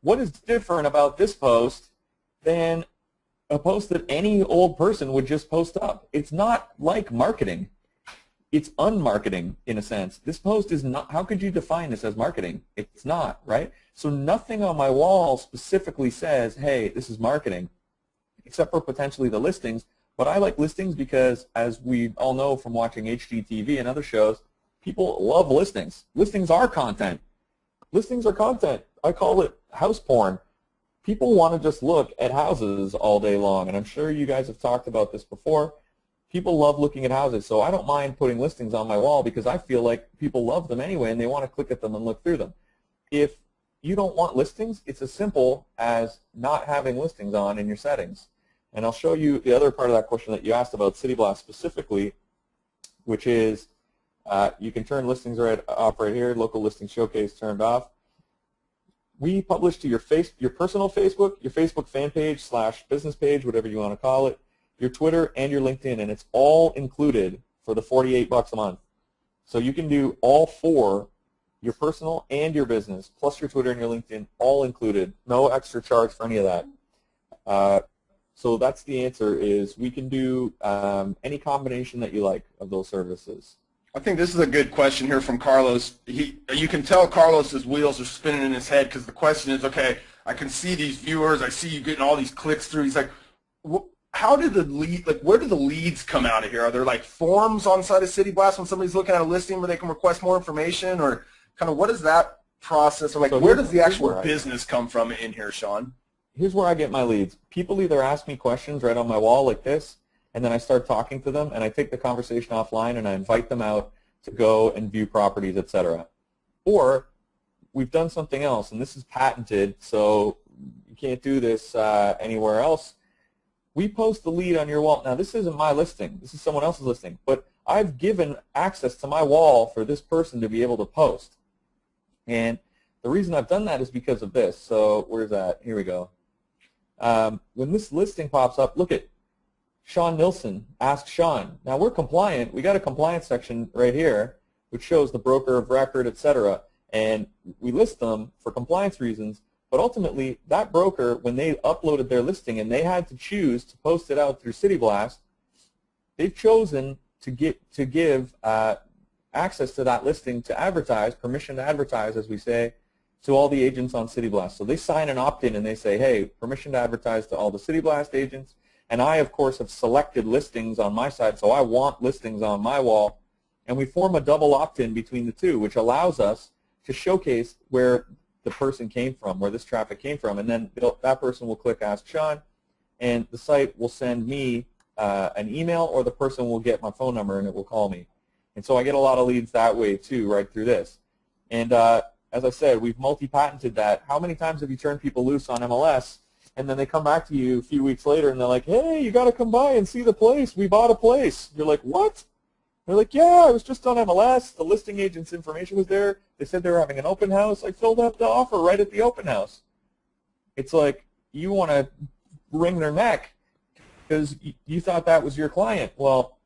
What is different about this post than a post that any old person would just post up? It's not like marketing. it's unmarketing in a sense. This post is not, how could you define this as marketing? It's not, right? So nothing on my wall specifically says, hey, this is marketing, except for potentially the listings. But I like listings because, as we all know from watching HGTV and other shows, people love listings. Listings are content. Listings are content. I call it house porn. People want to just look at houses all day long, and I'm sure you guys have talked about this before. People love looking at houses, so I don't mind putting listings on my wall because I feel like people love them anyway and they want to click at them and look through them. If you don't want listings, it's as simple as not having listings on in your settings. And I'll show you the other part of that question that you asked about City Blast specifically, which is you can turn listings off right here, local listing showcase turned off. We publish to your personal Facebook, your Facebook fan page / business page, whatever you want to call it, your Twitter, and your LinkedIn, and it's all included for the $48 a month. So you can do all four, your personal and your business, plus your Twitter and your LinkedIn, all included. No extra charge for any of that. So that's the answer, is we can do any combination that you like of those services. I think this is a good question here from Carlos. You can tell Carlos's wheels are spinning in his head because the question is, okay, I can see these viewers, I see you getting all these clicks through. He's like, how did the lead, like, where do the leads come out of here? Are there like forms on site of City Blast when somebody's looking at a listing where they can request more information, or kind of what is that process, or like, so where does the actual business come from in here, Sean? Here's where I get my leads. People either ask me questions right on my wall like this, and then I start talking to them, and I take the conversation offline, and I invite them out to go and view properties, etc. Or we've done something else, and this is patented, so you can't do this anywhere else. We post the lead on your wall. Now, this isn't my listing. This is someone else's listing, but I've given access to my wall for this person to be able to post. And the reason I've done that is because of this. So where's that? Here we go. When this listing pops up, look at Sean Nilsson, Ask Sean. Now, we're compliant. We got a compliance section right here, which shows the broker of record, etc. And we list them for compliance reasons. But ultimately, that broker, when they uploaded their listing and they had to choose to post it out through City Blast, they've chosen to give access to that listing to advertise, permission to advertise, as we say, to all the agents on City Blast. So they sign an opt-in and they say, hey, permission to advertise to all the City Blast agents. And I, of course, have selected listings on my side, so I want listings on my wall. And we form a double opt-in between the two, which allows us to showcase where the person came from, where this traffic came from. And then that person will click Ask Sean, and the site will send me an email, or the person will get my phone number and it will call me. And so I get a lot of leads that way too, right through this. And as I said, we've multi-patented that. How many times have you turned people loose on MLS, and then they come back to you a few weeks later and they're like, hey, you got to come by and see the place. We bought a place. You're like, what? They're like, yeah, I was just on MLS. The listing agent's information was there. They said they were having an open house. I filled out the offer right at the open house. It's like you want to wring their neck because you thought that was your client. Well,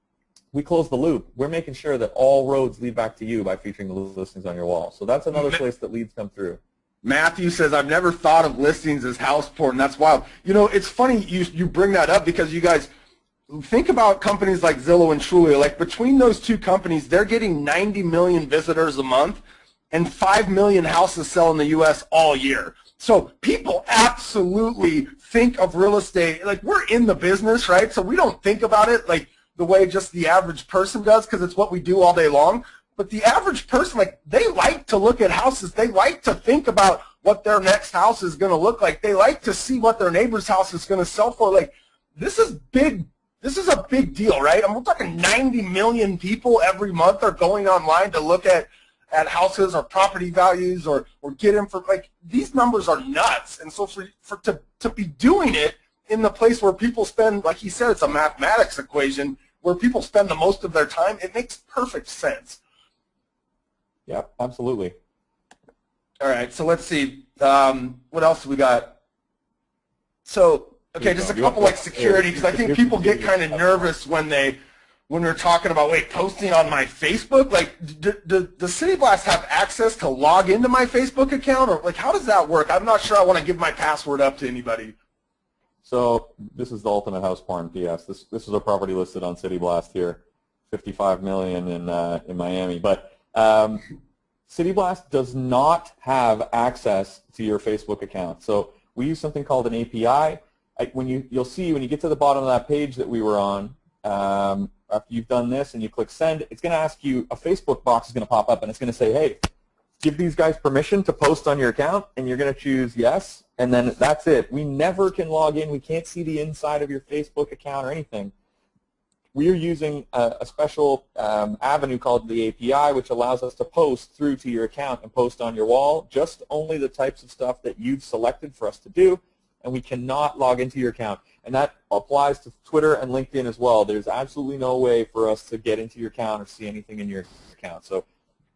we close the loop. We're making sure that all roads lead back to you by featuring the listings on your wall. So that's another place that leads come through. Matthew says, I've never thought of listings as house porn. That's wild. You know, it's funny you bring that up because you guys think about companies like Zillow and Trulia. Like, between those two companies, they're getting 90 million visitors a month and 5 million houses sell in the U.S. all year. So people absolutely think of real estate, like, we're in the business, right? So we don't think about it like the way just the average person does because it's what we do all day long. But the average person, like, they like to look at houses. They like to think about what their next house is going to look like. They like to see what their neighbor's house is going to sell for. Like, this is big. This is a big deal, right? And we're talking 90 million people every month are going online to look at houses or property values or get info. Like, these numbers are nuts. And so to be doing it in the place where people spend, like he said, it's a mathematics equation, where people spend the most of their time, it makes perfect sense. Yeah, absolutely. All right, so let's see. What else do we got? So, okay, just a couple like security, because I think people get kind of nervous when we're talking about, wait, posting on my Facebook? Like, does City Blast have access to log into my Facebook account? Or, like, how does that work? I'm not sure I want to give my password up to anybody. So this is the ultimate house porn PS. This is a property listed on City Blast here. 55 million in Miami. But City Blast does not have access to your Facebook account. So we use something called an API. You'll see when you get to the bottom of that page that we were on, after you've done this and you click send, it's going to ask you, a Facebook box is going to pop up and it's going to say, hey, give these guys permission to post on your account, and you're going to choose yes, and then that's it. We never can log in. We can't see the inside of your Facebook account or anything. We are using a special avenue called the API, which allows us to post through to your account and post on your wall just only the types of stuff that you've selected for us to do, and we cannot log into your account. And that applies to Twitter and LinkedIn as well. There's absolutely no way for us to get into your account or see anything in your account. So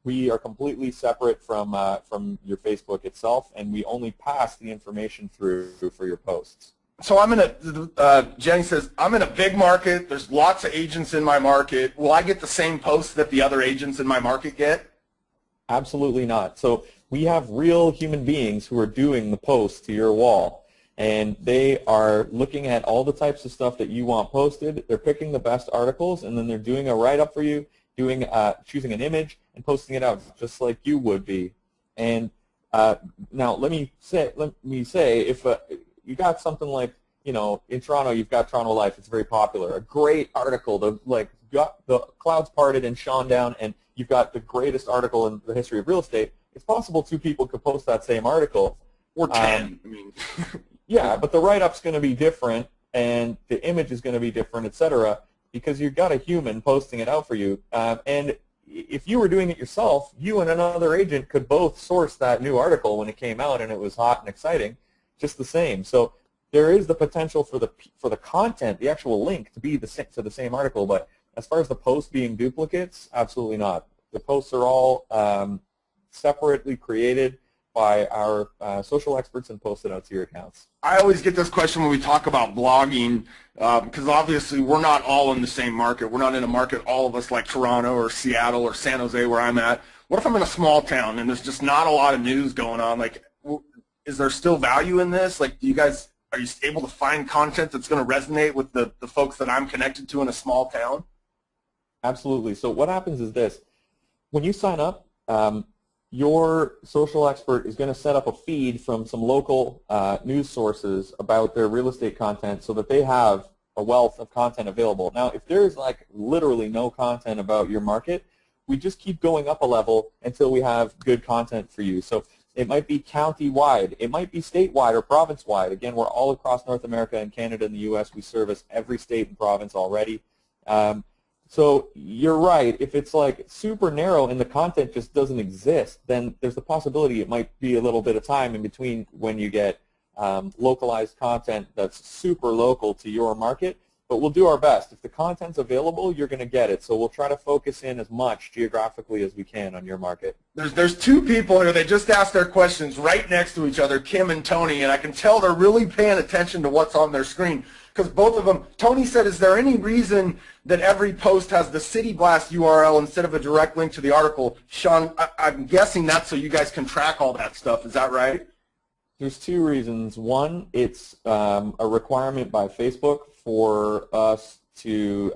we are completely separate from your Facebook itself, and we only pass the information through for your posts. So Jenny says, I'm in a big market. There's lots of agents in my market. Will I get the same posts that the other agents in my market get? Absolutely not. So we have real human beings who are doing the posts to your wall, and they are looking at all the types of stuff that you want posted. They're picking the best articles, and then they're doing a write-up for you, choosing an image and posting it out just like you would be. And now let me say, if you got something like, in Toronto, you've got Toronto Life. It's very popular. A great article. Got the clouds parted and shone down, and you've got the greatest article in the history of real estate. It's possible two people could post that same article. Or 10. Yeah, but the write-up's going to be different, and the image is going to be different, etc., because you've got a human posting it out for you. And if you were doing it yourself, you and another agent could both source that new article when it came out and it was hot and exciting, just the same. So there is the potential for the content, the actual link, to be to the same article. But as far as the posts being duplicates, absolutely not. The posts are all separately created by our social experts and posted out to your accounts. I always get this question when we talk about blogging, because obviously we're not all in the same market. We're not in a market, all of us, like Toronto or Seattle or San Jose, where I'm at. What if I'm in a small town and there's just not a lot of news going on? Like, is there still value in this? Like, are you able to find content that's going to resonate with the folks that I'm connected to in a small town? Absolutely. So what happens is this. When you sign up, your social expert is going to set up a feed from some local news sources about their real estate content so that they have a wealth of content available. Now, if there's like literally no content about your market, we just keep going up a level until we have good content for you. So it might be county-wide. It might be statewide or province-wide. Again, we're all across North America and Canada and the U.S. We service every state and province already. So you're right. If it's like super narrow and the content just doesn't exist, then there's the possibility it might be a little bit of time in between when you get localized content that's super local to your market. But we'll do our best. If the content's available, you're going to get it. So we'll try to focus in as much geographically as we can on your market. There's two people here that just asked their questions right next to each other, Kim and Tony, and I can tell they're really paying attention to what's on their screen. Because both of them, Tony said, is there any reason that every post has the City Blast URL instead of a direct link to the article? Sean, I'm guessing that's so you guys can track all that stuff. Is that right? There's two reasons. One, it's a requirement by Facebook for us to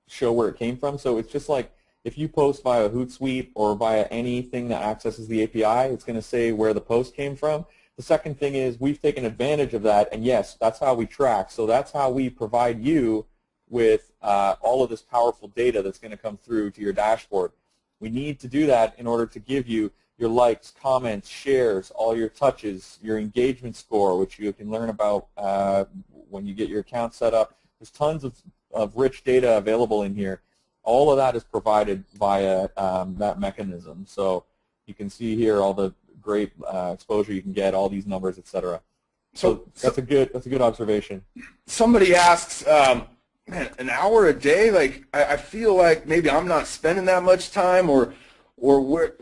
show where it came from. So it's just like if you post via Hootsuite or via anything that accesses the API, it's going to say where the post came from. The second thing is we've taken advantage of that, and yes, that's how we track. So that's how we provide you with all of this powerful data that's going to come through to your dashboard. We need to do that in order to give you your likes, comments, shares, all your touches, your engagement score, which you can learn about when you get your account set up. There's tons of rich data available in here. All of that is provided via that mechanism. So you can see here all the great exposure you can get, all these numbers, etc. So that's a good observation. Somebody asks, man, an hour a day? Like I feel like maybe I'm not spending that much time, or where.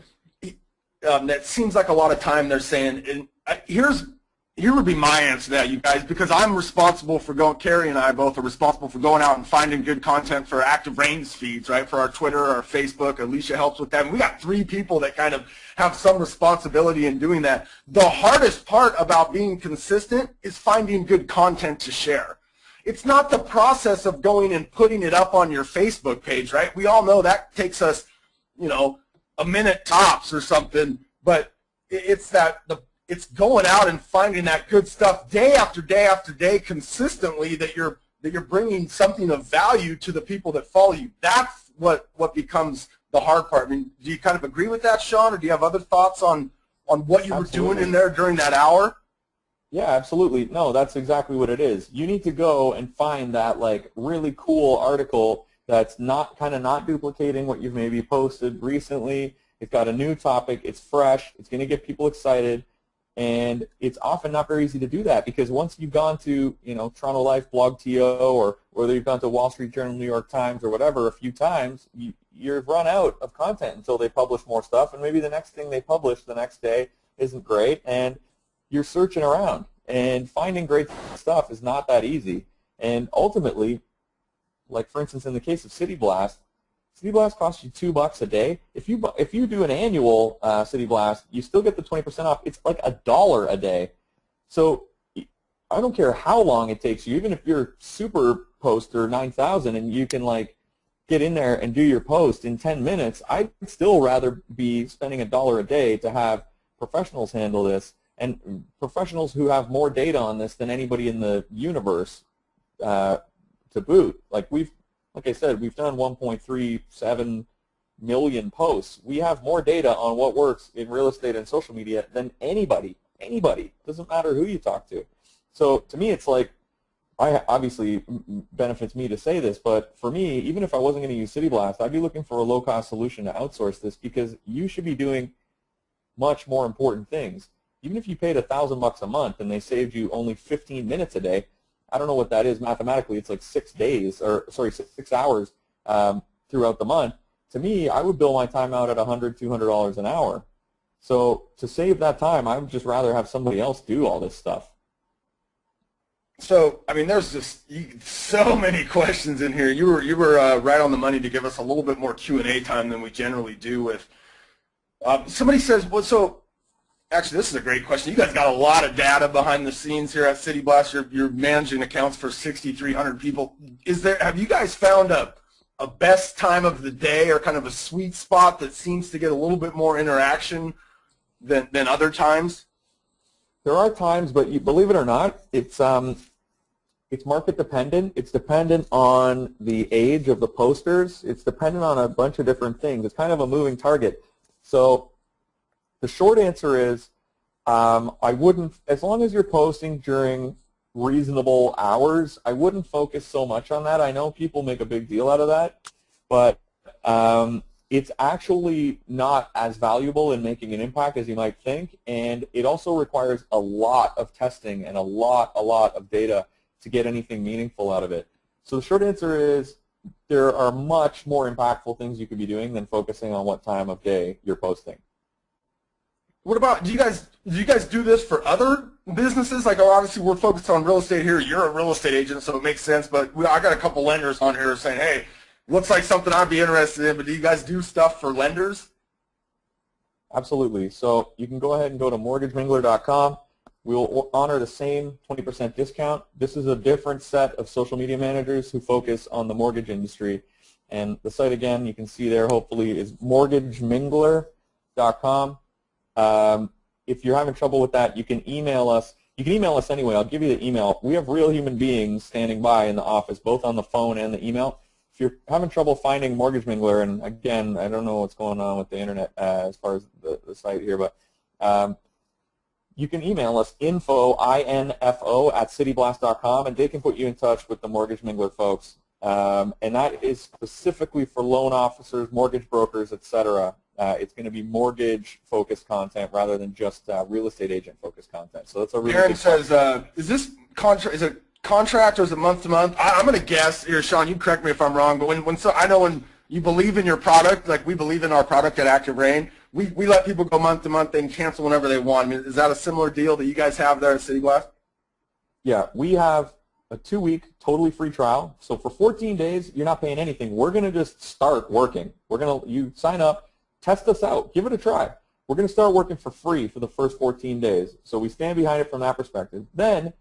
That seems like a lot of time. They're saying, and here would be my answer to that, you guys, because I'm responsible for Carrie and I both are responsible for going out and finding good content for Active Rain's feeds, right, for our Twitter, our Facebook. Alicia helps with that. And we got 3 people that kind of have some responsibility in doing that. The hardest part about being consistent is finding good content to share. it's not the process of going and putting it up on your Facebook page, right? We all know that takes us, you know, a minute tops or something, but it's it's going out and finding that good stuff day after day after day consistently, that you're bringing something of value to the people that follow you. That's what becomes the hard part. I mean, do you kind of agree with that, Sean, or do you have other thoughts on what you were doing in there during that hour? Yeah, absolutely. No, that's exactly what it is. You need to go and find that like really cool article that's not duplicating what you've maybe posted recently. It's got a new topic, it's fresh, it's going to get people excited, and it's often not very easy to do that because once you've gone to, you know, Toronto Life, Blog.to, or whether you've gone to Wall Street Journal, New York Times, or whatever a few times, you've run out of content until they publish more stuff, and maybe the next thing they publish the next day isn't great, and you're searching around. And finding great stuff is not that easy. And ultimately, like for instance in the case of City Blast costs you $2 a day. If you do an annual City Blast, you still get the 20% off. It's like $1 a day. So I don't care how long it takes you, even if you're super poster 9,000 and you can like get in there and do your post in 10 minutes, I'd still rather be spending $1 a day to have professionals handle this, and professionals who have more data on this than anybody in the universe to boot. Like I said, we've done 1.37 million posts. We have more data on what works in real estate and social media than anybody. Doesn't matter who you talk to. So to me, it's like, obviously benefits me to say this, but for me, even if I wasn't going to use City Blast, I'd be looking for a low-cost solution to outsource this, because you should be doing much more important things. Even if you paid $1,000 a month and they saved you only 15 minutes a day, I don't know what that is mathematically. It's like 6 hours throughout the month. To me, I would bill my time out at $100, $200 an hour. So to save that time, I would just rather have somebody else do all this stuff. So, I mean, there's just so many questions in here. You were right on the money to give us a little bit more Q&A time than we generally do with. Somebody says, well, so actually, this is a great question. You guys got a lot of data behind the scenes here at City Blast. You're managing accounts for 6,300 people. Have you guys found a best time of the day, or kind of a sweet spot that seems to get a little bit more interaction than other times? There are times, but you believe it or not, it's market dependent. It's dependent on the age of the posters. It's dependent on a bunch of different things. It's kind of a moving target. So the short answer is I wouldn't, as long as you're posting during reasonable hours, I wouldn't focus so much on that. I know people make a big deal out of that, but it's actually not as valuable in making an impact as you might think, and it also requires a lot of testing and a lot of data to get anything meaningful out of it. So the short answer is there are much more impactful things you could be doing than focusing on what time of day you're posting. What about, do you guys do this for other businesses? Like, obviously we're focused on real estate here. You're a real estate agent, so it makes sense, but I got a couple lenders on here saying, hey, looks like something I'd be interested in, but do you guys do stuff for lenders? Absolutely. So you can go ahead and go to mortgagemingler.com. We'll honor the same 20% discount. This is a different set of social media managers who focus on the mortgage industry. And the site, again, you can see there, hopefully, is mortgagemingler.com. If you're having trouble with that, you can email us. You can email us anyway. I'll give you the email. We have real human beings standing by in the office, both on the phone and the email. If you're having trouble finding Mortgage Mingler, and again, I don't know what's going on with the internet as far as the site here, but you can email us, info@cityblast.com, and they can put you in touch with the Mortgage Mingler folks. And that is specifically for loan officers, mortgage brokers, etc. It's going to be mortgage-focused content rather than just real estate agent-focused content. So that's a really Aaron says, is this contract? Is it contract or is it month-to-month? I'm going to guess here, Sean. You correct me if I'm wrong, but I know when you believe in your product, like we believe in our product at Active Rain, we let people go month-to-month and cancel whenever they want. I mean, is that a similar deal that you guys have there at City Blast? Yeah, we have a 2-week totally free trial. So for 14 days, you're not paying anything. We're going to just start working. You sign up, test us out, give it a try. We're going to start working for free for the first 14 days. So we stand behind it from that perspective. Then,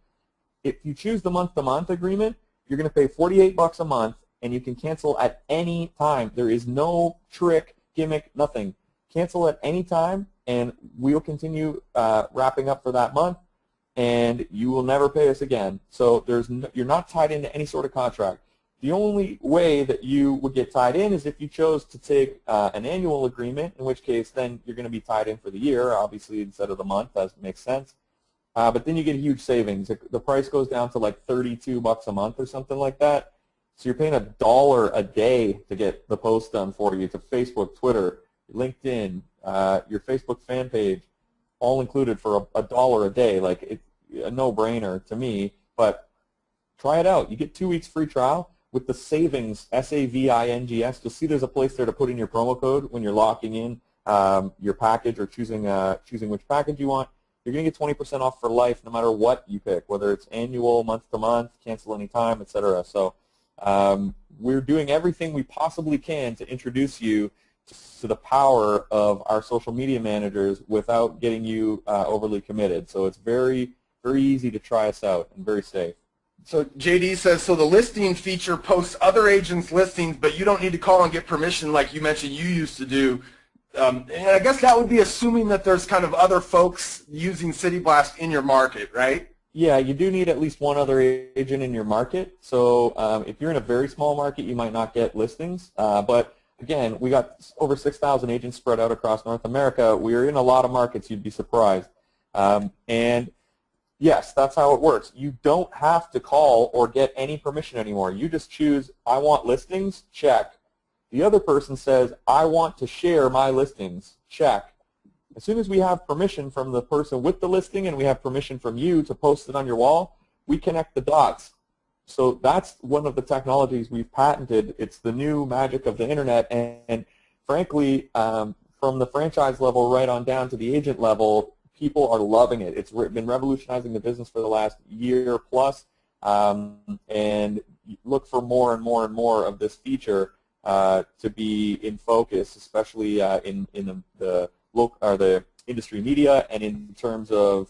if you choose the month-to-month agreement, you're going to pay 48 bucks a month, and you can cancel at any time. There is no trick, gimmick, nothing. Cancel at any time, and we'll continue wrapping up for that month, and you will never pay us again. So you're not tied into any sort of contract. The only way that you would get tied in is if you chose to take an annual agreement, in which case then you're going to be tied in for the year, obviously, instead of the month. That makes sense. But then you get huge savings. The price goes down to like 32 bucks a month or something like that. So you're paying $1 a day to get the post done for you to Facebook, Twitter, LinkedIn, your Facebook fan page, all included for $1 a day. Like, it's a no-brainer to me, but try it out. You get 2 weeks free trial with the savings, SAVINGS. You'll see there's a place there to put in your promo code when you're locking in your package or choosing which package you want. You're going to get 20% off for life no matter what you pick, whether it's annual, month-to-month, cancel anytime, etc. So we're doing everything we possibly can to introduce you to the power of our social media managers without getting you overly committed. So it's very, very easy to try us out and very safe. So JD says, so the listing feature posts other agents' listings, but you don't need to call and get permission like you mentioned you used to do. And I guess that would be assuming that there's kind of other folks using City Blast in your market, right? Yeah, you do need at least one other agent in your market. So if you're in a very small market, you might not get listings. But again, we got over 6,000 agents spread out across North America. We're in a lot of markets. You'd be surprised. And yes, that's how it works. You don't have to call or get any permission anymore. You just choose, I want listings, check. The other person says, I want to share my listings, check. As soon as we have permission from the person with the listing and we have permission from you to post it on your wall, we connect the dots. So that's one of the technologies we've patented. It's the new magic of the internet, and frankly, from the franchise level right on down to the agent level, people are loving it. It's been revolutionizing the business for the last year plus, and look for more and more and more of this feature to be in focus, especially in the local or the industry media and in terms of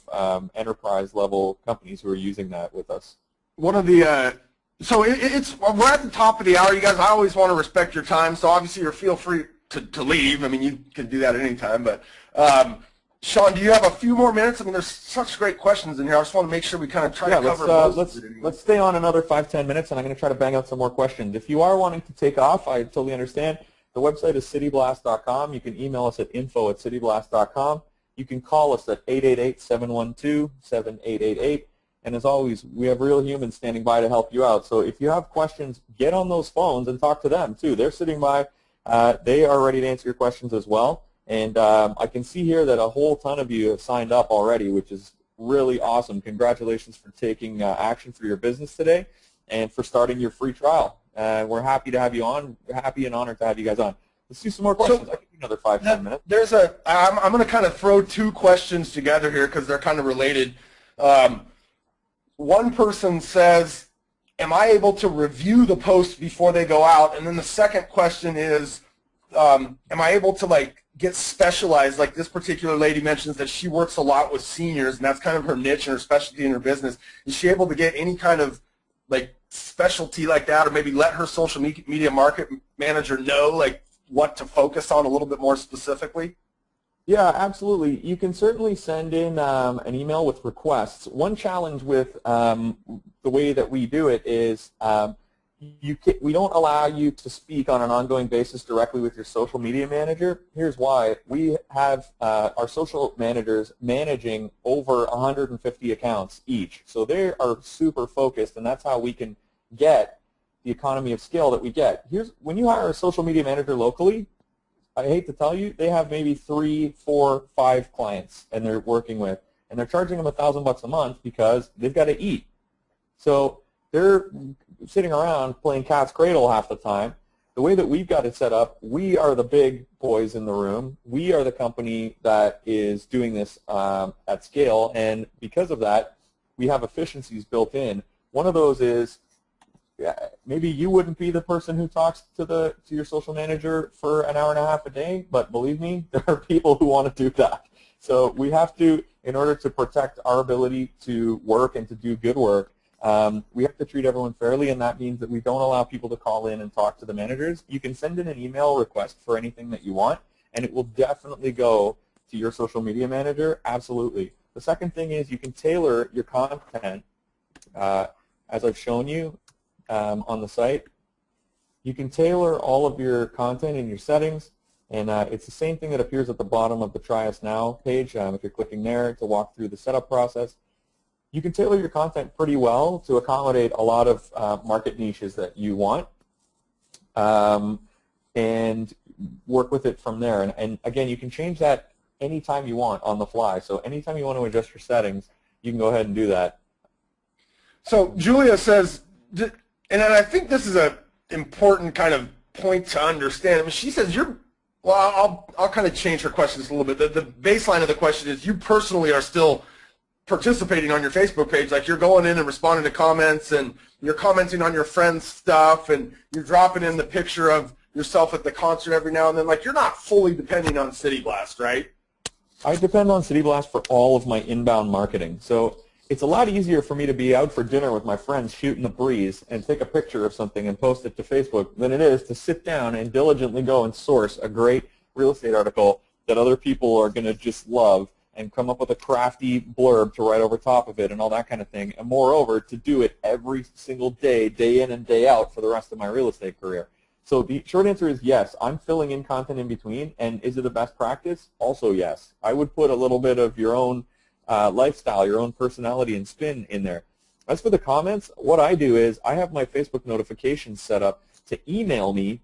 enterprise level companies who are using that with us. One of the so we're at the top of the hour, you guys. I always want to respect your time, so obviously you feel free to leave. I mean, you can do that at any time, but. Sean, do you have a few more minutes? I mean, there's such great questions in here. I just want to make sure we kind of try to cover most of it. Let's stay on another 5-10 minutes, and I'm going to try to bang out some more questions. If you are wanting to take off, I totally understand. The website is cityblast.com. You can email us at info@cityblast.com. You can call us at 888-712-7888. And as always, we have real humans standing by to help you out. So if you have questions, get on those phones and talk to them, too. They're sitting by. They are ready to answer your questions as well. And I can see here that a whole ton of you have signed up already, which is really awesome. Congratulations for taking action for your business today and for starting your free trial. We're happy to have you on. We're happy and honored to have you guys on. Let's do some more questions. I can do another 5-10 minutes. I'm going to kind of throw two questions together here because they're kind of related. One person says, am I able to review the posts before they go out? And then the second question is, am I able to get specialized? Like this particular lady mentions that she works a lot with seniors, and that's kind of her niche and her specialty in her business. Is she able to get any kind of specialty like that, or maybe let her social media market manager know what to focus on a little bit more specifically? Yeah, absolutely. You can certainly send in an email with requests. One challenge with the way that we do it is we don't allow you to speak on an ongoing basis directly with your social media manager. Here's why. We have our social managers managing over 150 accounts each. So they are super focused, and that's how we can get the economy of scale that we get. When you hire a social media manager locally, I hate to tell you, they have maybe 3, 4, 5 clients and they're working with, and they're charging them $1,000 a month because they've got to eat. So they're sitting around playing cat's cradle half the time. The way that we've got it set up, we are the big boys in the room. We are the company that is doing this at scale, and because of that, we have efficiencies built in. One of those is maybe you wouldn't be the person who talks to your social manager for an hour and a half a day, but believe me, there are people who want to do that. So we have to, in order to protect our ability to work and to do good work, We have to treat everyone fairly, and that means that we don't allow people to call in and talk to the managers. You can send in an email request for anything that you want, and it will definitely go to your social media manager, absolutely. The second thing is you can tailor your content, as I've shown you on the site. You can tailor all of your content in your settings, and it's the same thing that appears at the bottom of the Try Us Now page. If you're clicking there to walk through the setup process, you can tailor your content pretty well to accommodate a lot of market niches that you want, and work with it from there. And again, you can change that anytime you want on the fly. So anytime you want to adjust your settings, you can go ahead and do that. So Julia says, and I think this is an important kind of point to understand. I mean, she says well, I'll kind of change her question just a little bit. The baseline of the question is you personally are still participating on your Facebook page, like you're going in and responding to comments, and you're commenting on your friends' stuff, and you're dropping in the picture of yourself at the concert every now and then. Like, you're not fully depending on City Blast, right? I depend on City Blast for all of my inbound marketing. So it's a lot easier for me to be out for dinner with my friends shooting the breeze and take a picture of something and post it to Facebook than it is to sit down and diligently go and source a great real estate article that other people are going to just love and come up with a crafty blurb to write over top of it and all that kind of thing. And moreover, to do it every single day, day in and day out for the rest of my real estate career. So the short answer is yes, I'm filling in content in between. And is it a best practice? Also yes. I would put a little bit of your own lifestyle, your own personality and spin in there. As for the comments, what I do is I have my Facebook notifications set up to email me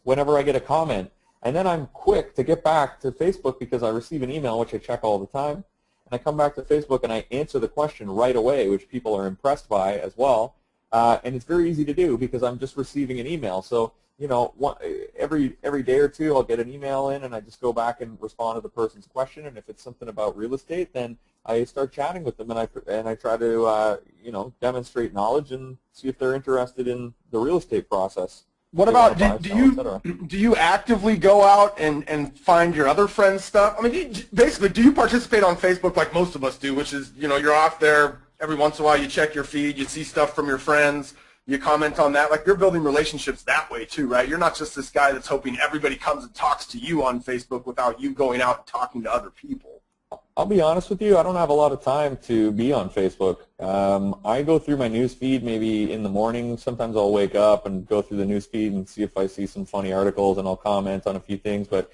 whenever I get a comment. And then I'm quick to get back to Facebook because I receive an email, which I check all the time. And I come back to Facebook and I answer the question right away, which people are impressed by as well. And it's very easy to do because I'm just receiving an email. So, you know, every day or two I'll get an email in and I just go back and respond to the person's question. And if it's something about real estate, then I start chatting with them and I try to, you know, demonstrate knowledge and see if they're interested in the real estate process. What about, do you actively go out and find your other friends' stuff? I mean, basically, do you participate on Facebook like most of us do, which is, you know, you're off there every once in a while, you check your feed, you see stuff from your friends, you comment on that. Like, you're building relationships that way too, right? You're not just this guy that's hoping everybody comes and talks to you on Facebook without you going out and talking to other people. I'll be honest with you, I don't have a lot of time to be on Facebook. I go through my news feed maybe in the morning. Sometimes I'll wake up and go through the news feed and see if I see some funny articles, and I'll comment on a few things. But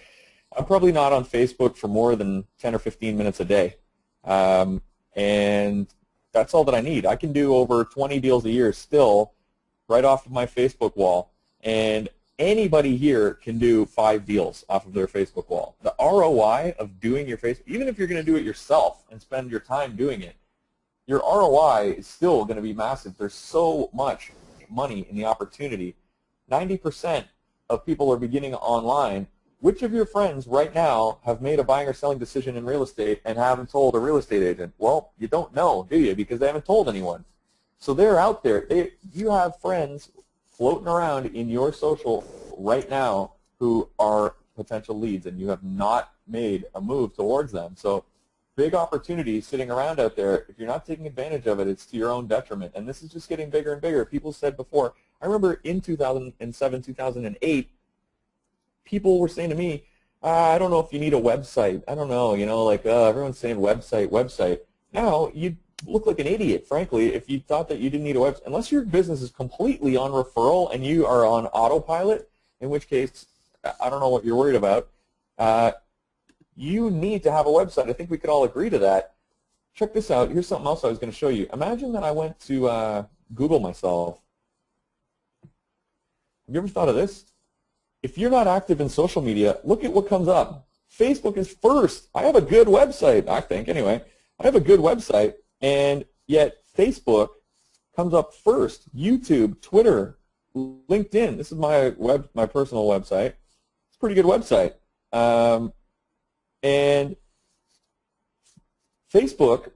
I'm probably not on Facebook for more than 10 or 15 minutes a day. And that's all that I need. I can do over 20 deals a year still right off of my Facebook wall. And anybody here can do 5 deals off of their Facebook wall. The ROI of doing your Facebook, even if you're going to do it yourself and spend your time doing it, your ROI is still going to be massive. There's so much money in the opportunity. 90% of people are beginning online. Which of your friends right now have made a buying or selling decision in real estate and haven't told a real estate agent? Well, you don't know, do you? Because they haven't told anyone. So they're out there. You have friends floating around in your social right now who are potential leads, and you have not made a move towards them. So big opportunity sitting around out there. If you're not taking advantage of it, it's to your own detriment. And this is just getting bigger and bigger. People said before, I remember in 2007, 2008, people were saying to me, I don't know if you need a website. I don't know, you know, like everyone's saying website, website. Now, you look like an idiot, frankly, if you thought that you didn't need a website. Unless your business is completely on referral and you are on autopilot, in which case, I don't know what you're worried about. You need to have a website. I think we could all agree to that. Check this out. Here's something else I was going to show you. Imagine that I went to Google myself. Have you ever thought of this? If you're not active in social media, look at what comes up. Facebook is first. I have a good website, I think, anyway. I have a good website, and yet Facebook comes up first. YouTube, Twitter, LinkedIn. This is my personal website. It's a pretty good website. And Facebook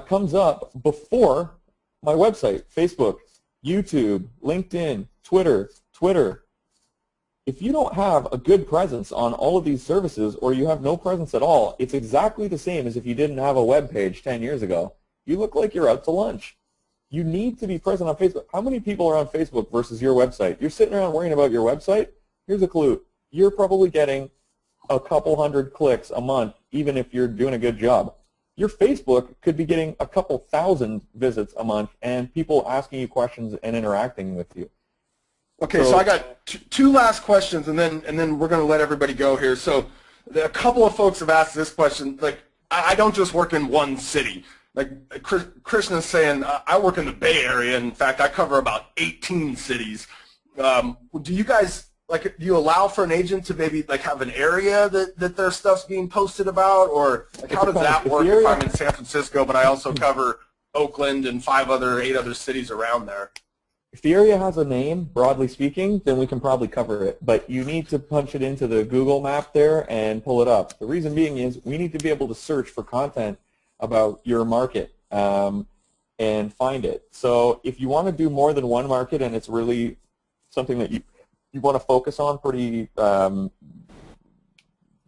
comes up before my website. Facebook, YouTube, LinkedIn, Twitter. If you don't have a good presence on all of these services, or you have no presence at all, it's exactly the same as if you didn't have a web page 10 years ago. You look like you're out to lunch. You need to be present on Facebook. How many people are on Facebook versus your website? You're sitting around worrying about your website? Here's a clue. You're probably getting a couple hundred clicks a month, even if you're doing a good job. Your Facebook could be getting a couple thousand visits a month and people asking you questions and interacting with you. Okay, so I got two last questions, and then we're going to let everybody go here. So a couple of folks have asked this question. Like, I don't just work in one city. Like Krishna's saying, I work in the Bay Area. In fact, I cover about 18 cities. Do you guys, like, do you allow for an agent to maybe like have an area that their stuff's being posted about, or like how does that work if I'm in San Francisco, but I also cover Oakland and 8 other cities around there? If the area has a name, broadly speaking, then we can probably cover it. But you need to punch it into the Google map there and pull it up. The reason being is we need to be able to search for content about your market and find it. So if you want to do more than one market and it's really something that you want to focus on pretty,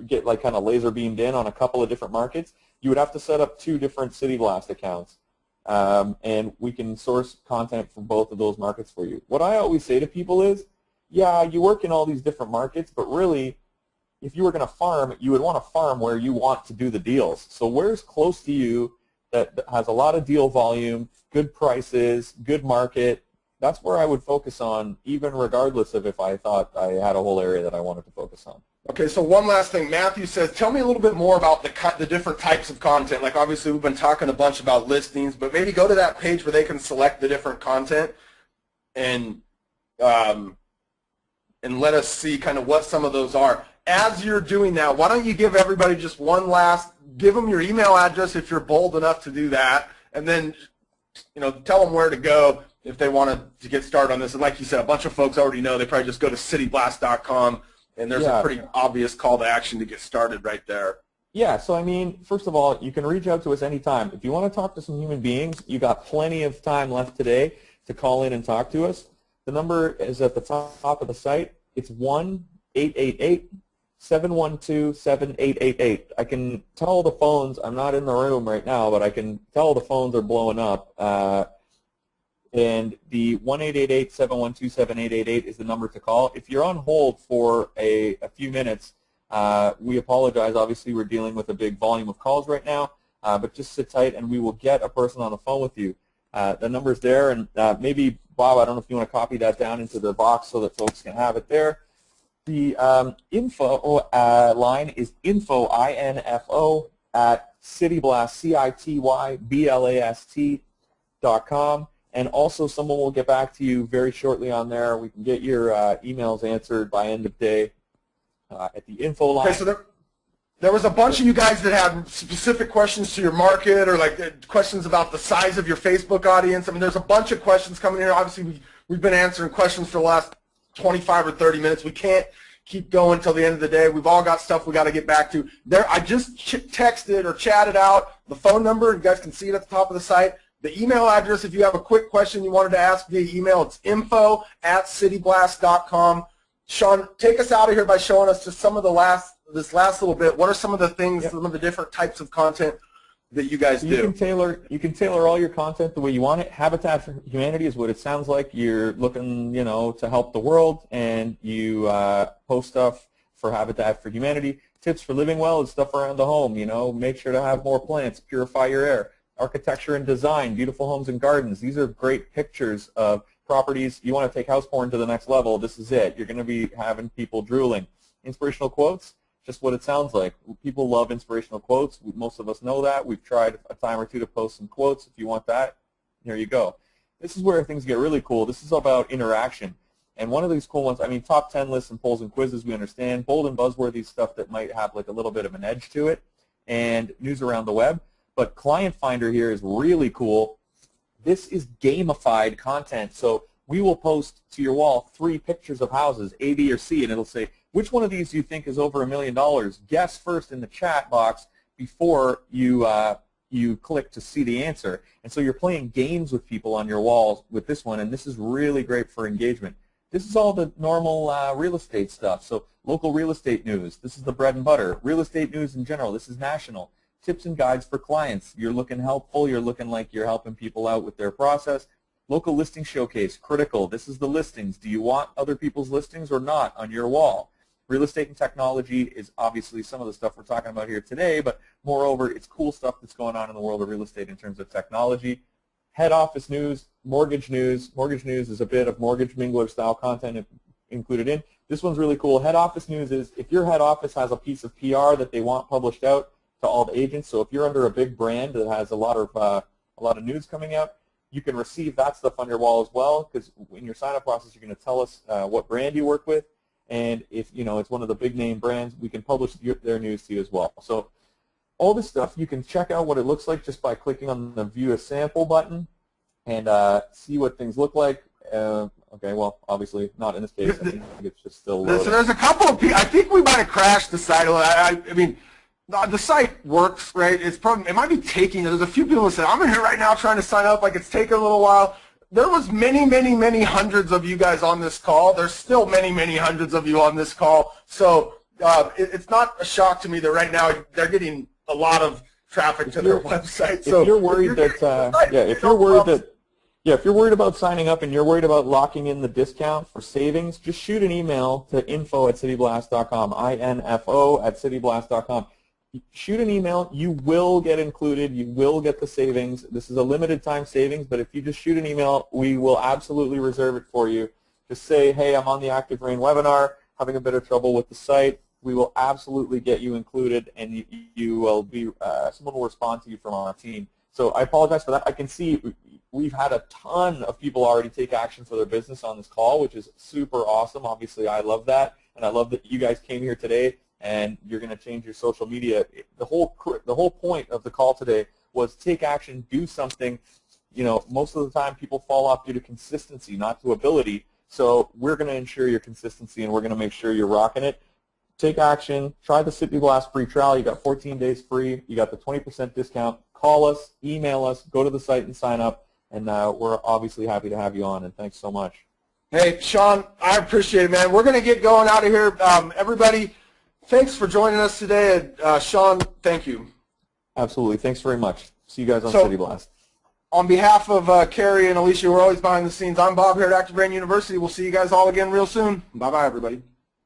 get like kind of laser beamed in on a couple of different markets, you would have to set up 2 different City Blast accounts. And we can source content from both of those markets for you. What I always say to people is, yeah, you work in all these different markets, but really, if you were going to farm, you would want to farm where you want to do the deals. So where's close to you that has a lot of deal volume, good prices, good market? That's where I would focus on, even regardless of if I thought I had a whole area that I wanted to focus on. Okay, so one last thing. Matthew says, tell me a little bit more about the different types of content. Like, obviously, we've been talking a bunch about listings, but maybe go to that page where they can select the different content and let us see kind of what some of those are. As you're doing that, why don't you give everybody just one last, give them your email address if you're bold enough to do that, and then, you know, tell them where to go if they want to get started on this. And like you said, a bunch of folks already know. They probably just go to cityblast.com. And there's a pretty obvious call to action to get started right there. Yeah, so I mean, first of all, you can reach out to us anytime. If you want to talk to some human beings, you got plenty of time left today to call in and talk to us. The number is at the top of the site. It's 1-888-712-7888. I can tell the phones, I'm not in the room right now, but I can tell the phones are blowing up. And the 1-888-712-7888 is the number to call. If you're on hold for a few minutes, we apologize. Obviously, we're dealing with a big volume of calls right now, but just sit tight and we will get a person on the phone with you. The number's there, and maybe, Bob, I don't know if you want to copy that down into the box so that folks can have it there. The info line is info, I-N-F-O, at cityblast, cityblast.com. And also, someone will get back to you very shortly on there. We can get your emails answered by end of day at the info line. Okay, so there was a bunch of you guys that had specific questions to your market, or like questions about the size of your Facebook audience. I mean, there's a bunch of questions coming here. Obviously, we've been answering questions for the last 25 or 30 minutes. We can't keep going until the end of the day. We've all got stuff we got to get back to. I just texted or chatted out the phone number. You guys can see it at the top of the site. The email address, if you have a quick question you wanted to ask via email, it's info@cityblast.com. Sean, take us out of here by showing us just some of this last little bit. What are some of the things, some of the different types of content that you guys do? You can tailor all your content the way you want it. Habitat for Humanity is what it sounds like. You're looking, you know, to help the world, and you post stuff for Habitat for Humanity. Tips for living well is stuff around the home. You know, make sure to have more plants, purify your air. Architecture and design, beautiful homes and gardens. These are great pictures of properties. You want to take house porn to the next level, this is it. You're going to be having people drooling. Inspirational quotes, just what it sounds like. People love inspirational quotes. Most of us know that. We've tried a time or two to post some quotes. If you want that, here you go. This is where things get really cool. This is about interaction. And one of these cool ones, I mean, top 10 lists and polls and quizzes, we understand. Bold and buzzworthy stuff that might have like a little bit of an edge to it. And news around the web. But Client Finder here is really cool. This is gamified content. So we will post to your wall 3 pictures of houses, A, B, or C, and it'll say, which one of these do you think is over $1 million? Guess first in the chat box before you click to see the answer. And so you're playing games with people on your walls with this one, and this is really great for engagement. This is all the normal real estate stuff. So local real estate news, this is the bread and butter. Real estate news in general, this is national. tips and guides for clients. You're looking helpful. You're looking like you're helping people out with their process. Local listing showcase, critical. This is the listings. Do you want other people's listings or not on your wall? Real estate and technology is obviously some of the stuff we're talking about here today, but moreover, it's cool stuff that's going on in the world of real estate in terms of technology. Head office news, mortgage news. Mortgage news is a bit of mortgage mingler style content included in. This one's really cool. Head office news is if your head office has a piece of PR that they want published out to all the agents. So if you're under a big brand that has a lot of news coming out, you can receive that stuff on your wall as well, because in your sign-up process, you're going to tell us what brand you work with, and if it's one of the big name brands, we can publish their news to you as well. So all this stuff, you can check out what it looks like just by clicking on the View a Sample button and see what things look like. Okay, well, obviously not in this case. I think it's just still loading. So there's a couple of people. I think we might have crashed the site. I mean, the site works, right? It might be taking. There's a few people that said, "I'm in here right now trying to sign up." Like it's taking a little while. There was many hundreds of you guys on this call. There's still many hundreds of you on this call. So it's not a shock to me that right now they're getting a lot of traffic to their website. So if you're worried if you're worried about signing up and you're worried about locking in the discount for savings, just shoot an email to info@cityblast.com, info@cityblast.com. Shoot an email. You will get included. You will get the savings. This is a limited time savings, but if you just shoot an email, we will absolutely reserve it for you. Just say, hey, I'm on the Active Rain webinar, having a bit of trouble with the site. We will absolutely get you included, and you will be someone will respond to you from our team. So I apologize for that. I can see we've had a ton of people already take action for their business on this call, which is super awesome. Obviously, I love that, and I love that you guys came here today and you're going to change your social media. The whole point of the call today was take action, do something. Most of the time people fall off due to consistency, not to ability. So we're going to ensure your consistency, and we're going to make sure you're rocking it. Take action. Try the City Blast free trial. You got 14 days free. You got the 20% discount. Call us, email us, go to the site and sign up. And we're obviously happy to have you on, and thanks so much. Hey, Sean, I appreciate it, man. We're going to get going out of here. Everybody, thanks for joining us today. Sean, thank you. Absolutely. Thanks very much. See you guys on City Blast. On behalf of Carrie and Alicia, we're always behind the scenes. I'm Bob here at Active Rain University. We'll see you guys all again real soon. Bye-bye, everybody.